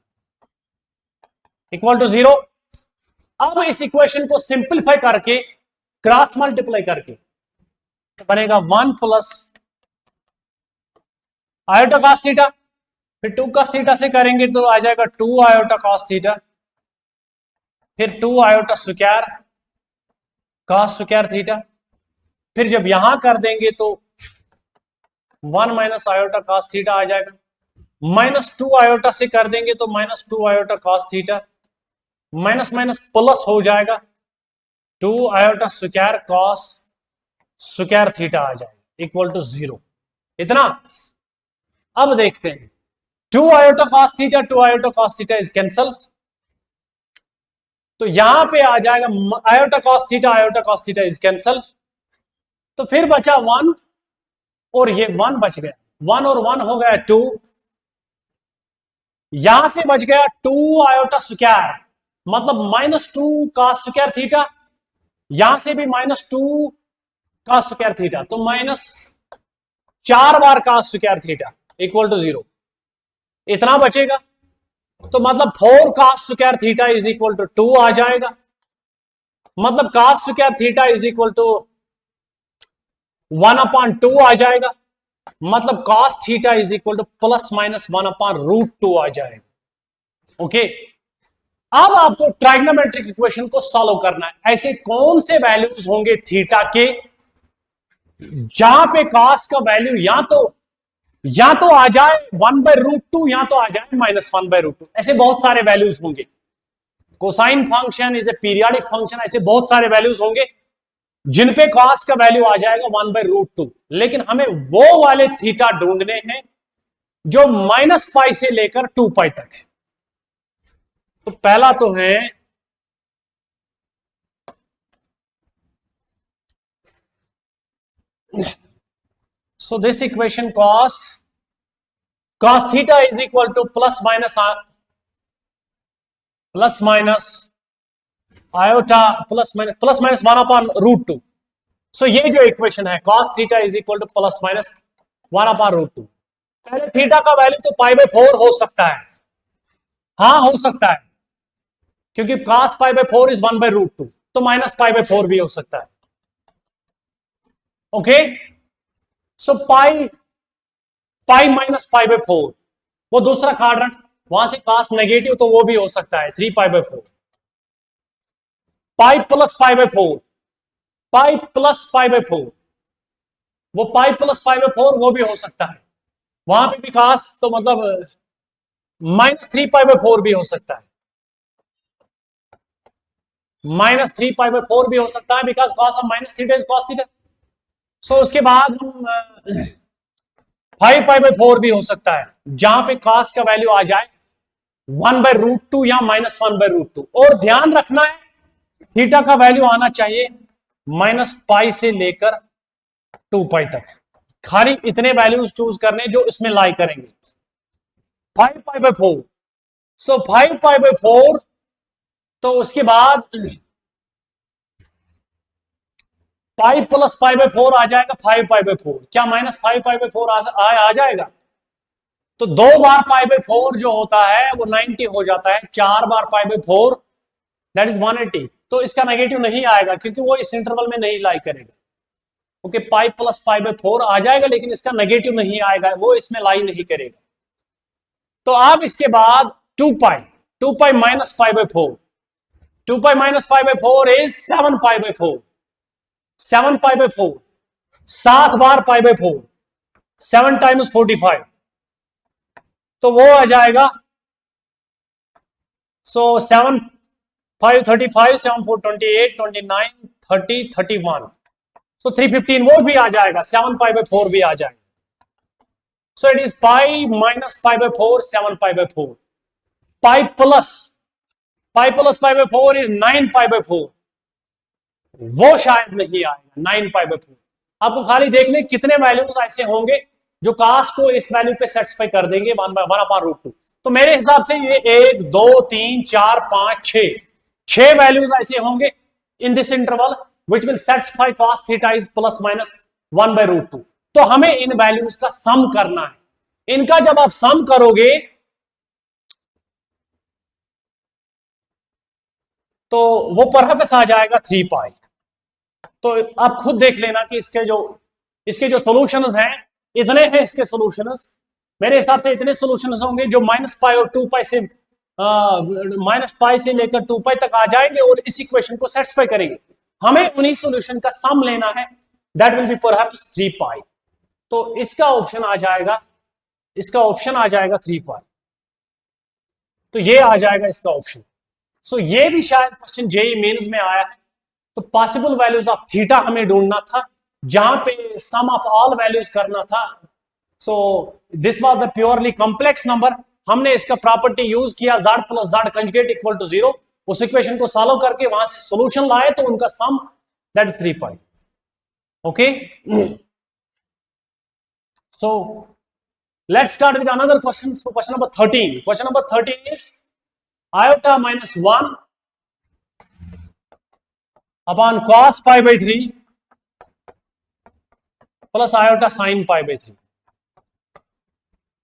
equal to 0. अब इस इक्वेशन को सिंप्लीफाई करके क्रॉस मल्टीप्लाई करके तो बनेगा 1 प्लस आयोटा कॉस थीटा, फिर 2 कॉस थीटा से करेंगे तो आ जाएगा 2 आयोटा कॉस थीटा, फिर 2 iota square cos square theta, फिर जब यहां कर देंगे तो 1 माइनस आयोटा कॉस थीटा आ जाएगा. -2 आयोटा से कर देंगे तो -2 iota cos theta, minus minus plus हो जाएगा 2 iota square cos square theta आ जाएगा इक्वल टू 0. इतना. अब देखते हैं 2 iota cos theta 2 iota cos theta is cancel. तो यहां पे आ जाएगा iota cos theta is cancel. तो फिर बचा 1 और ये 1 बच गया. 1 और 1 हो गया 2. यहां से बच गया 2 आयोटा स्क्वायर मतलब -2 कॉस स्क्वायर थीटा, यहां से भी -2 कॉस स्क्वायर थीटा, तो -4 बार cos square theta equal to 0. इतना बचेगा. तो मतलब 4 cos square theta is equal to 2 आ जाएगा. मतलब cos square theta is equal to 1/2 आ जाएगा. मतलब cos theta is equal to ±1/√2 आ जाएगा. ओके. अब आपको ट्राइग्नोमेट्रिक इक्वेशन को सॉल्व करना है. ऐसे कौन से वैल्यूज होंगे थीटा के जहां पे कॉस का वैल्यू या तो आ जाए 1/√2 या तो आ जाए -1/√2. ऐसे बहुत सारे वैल्यूज होंगे. Cosine function is a periodic function. ऐसे बहुत सारे वैल्यूज होंगे जिन पे कॉस का वैल्यू आ जाएगा 1/√2. लेकिन हमें वो वाले थीटा ढूंढने हैं जो -पाई से लेकर 2 पाई तक है. तो पहला तो है so this equation cos theta is equal two plus minus iota plus minus 1/√2. सो ये जो इक्वेशन है cos theta is equal two plus minus 1/√2. पहले थीटा का वैल्यू तो π/4 हो सकता है. हाँ हो सकता है क्योंकि cos π/4 इज 1/√2, तो -π/4 भी हो सकता है. ओके. सो पाई माइनस π/4 वो दूसरा क्वाड्रेंट, वहां से cos नेगेटिव तो वो भी हो सकता है 3π/4. पाई प्लस π/4 वो पाई प्लस π/4 वो भी हो सकता है. वहां पे भी cos तो मतलब -3π/4 भी हो सकता है, -3π/4 भी हो सकता है, because cos of -θ is cos theta. So उसके बाद हम 5π/4 भी हो सकता है, जहां पे cos का वैल्यू आ जाए 1/√2 या -1/√2। और ध्यान रखना है थीटा का वैल्यू आना चाहिए -π से लेकर 2π तक। खाली इतने वैल्यूज चूज करने जो इसमें लाई करेंगे। 5π/4, सो 5π/4, तो उसके बाद पाई प्लस π/4 आ जाएगा 5π/4। क्या -5π/4 आ जाएगा? तो 2 बार π/4 जो होता है वो 90 हो जाता है, 4 बार π/4 दैट इज 180। तो इसका नेगेटिव नहीं आएगा क्योंकि वो इस इंटरवल में नहीं लाई करेगा। ओके, पाई प्लस π/4 आ जाएगा, लेकिन इसका नेगेटिव नहीं आएगा, वो इसमें लाई नहीं करेगा। तो अब इसके बाद 2π, 2π माइनस π/4, 2π माइनस π/4 इज 7π/4, 7π/4, 7 बार π/4, 7 टाइम्स 45, तो वो आ जाएगा। सो 7 5 35, 7 4 28, 29 30 31, सो 315 वो भी आ जाएगा, 7π/4 भी आ जाएगा। So it is pi minus π/4, 7π/4, pi plus π/4 is 9π/4, वो शायद नहीं आएगा 9π/4। आपको खाली देख लें कितने वैल्यूज ऐसे होंगे जो कास्ट को इस वैल्यू पे सेटिस्फाई कर देंगे 1/√2। तो मेरे हिसाब से ये 1 2 3 4 5 6 वैल्यूज ऐसे होंगे in this interval which will satisfy cos theta is plus minus 1/√2। तो हमें इन वैल्यूज का सम करना है। इनका जब आप सम करोगे तो वो परहैप्स आ जाएगा 3π। तो आप खुद देख लेना कि इसके जो सॉल्यूशंस हैं इतने हैं। इसके सॉल्यूशंस मेरे हिसाब से इतने सॉल्यूशंस होंगे जो -π और 2π से -π से लेकर 2π तक आ जाएंगे और इस इक्वेशन को सेटिस्फाई करेंगे। हमें उन्हीं सॉल्यूशन का सम लेना है, दैट विल बी परहैप्स 3π। तो इसका ऑप्शन आ जाएगा, 3π। तो ये आ जाएगा इसका ऑप्शन। सो ये भी शायद क्वेश्चन जेईई मेंस में आया है। तो पॉसिबल वैल्यूज ऑफ थीटा हमें ढूंढना था, जहां पे सम ऑफ ऑल वैल्यूज करना था। So this was the purely complex number. हमने इसका प्रॉपर्टी यूज किया z plus z conjugate equal to 0। उस इक्वेशन को सॉल्व करके वहां से सॉल्यूशन लाए तो उनका sum that is 3π। Okay, so let's start with another question. So question number 13। Question number 13 is iota minus 1 upon cos π/3 plus iota sin π/3।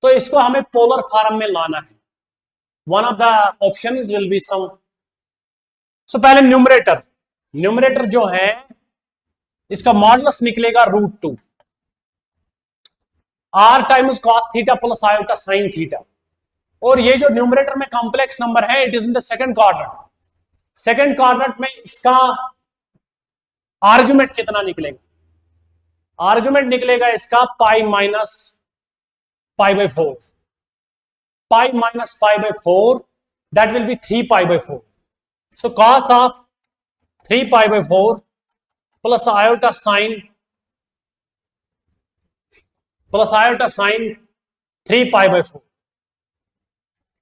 तो इसको हमें पोलर फॉर्म में लाना है। One of the options will be some. सो पहले numerator जो है इसका मॉडुलस निकलेगा √2 r times cos theta plus iota sin theta. और ये जो न्यूमरेटर में कॉम्प्लेक्स नंबर है it is in the second quadrant. Second quadrant में इसका आर्ग्यूमेंट कितना निकलेगा? आर्ग्यूमेंट निकलेगा इसका pi minus π/4, pi minus π/4 that will be 3π/4। So cos of 3π/4 plus iota sin 3π/4।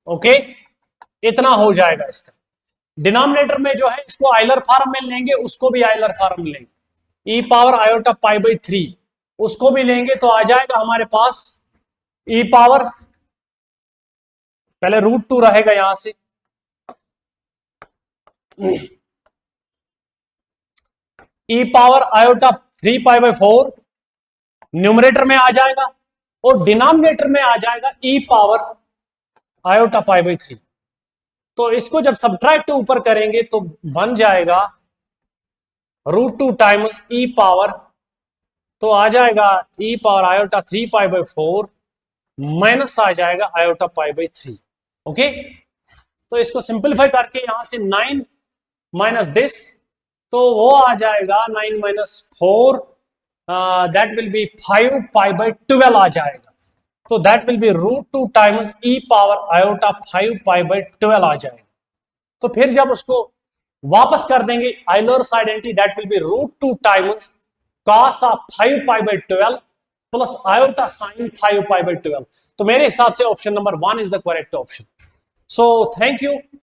Okay, इतना हो जाएगा इसका। डिनोमिनेटर में जो है इसको आइलर फॉर्म में लेंगे, उसको भी आइलर फॉर्म में लेंगे, e पावर iota π/3 उसको भी लेंगे तो आ जाएगा हमारे पास e पावर, पहले √2 रहेगा यहां से, e पावर iota 3π/4 न्यूमरेटर में आ जाएगा और डिनोमिनेटर में आ जाएगा e पावर iota π/3। तो इसको जब सब्ट्रैक्ट ऊपर करेंगे तो बन जाएगा √2 टाइम्स e पावर, तो आ जाएगा e पावर iota 3π/4 माइनस आ जाएगा iota π/3। ओके, तो इसको सिंपलीफाई करके यहां से 9 माइनस दिस, तो वो आ जाएगा 9 माइनस 4 दैट विल बी 5π/12 आ जाएगा। तो that will be √2 times e power iota 5π/12 आ जाएगा। तो फिर जब उसको वापस कर देंगे Euler identity, that will be √2 times cos of 5π/12 plus iota sine 5π/12। तो मेरे हिसाब से option number 1 is the correct option. So thank you.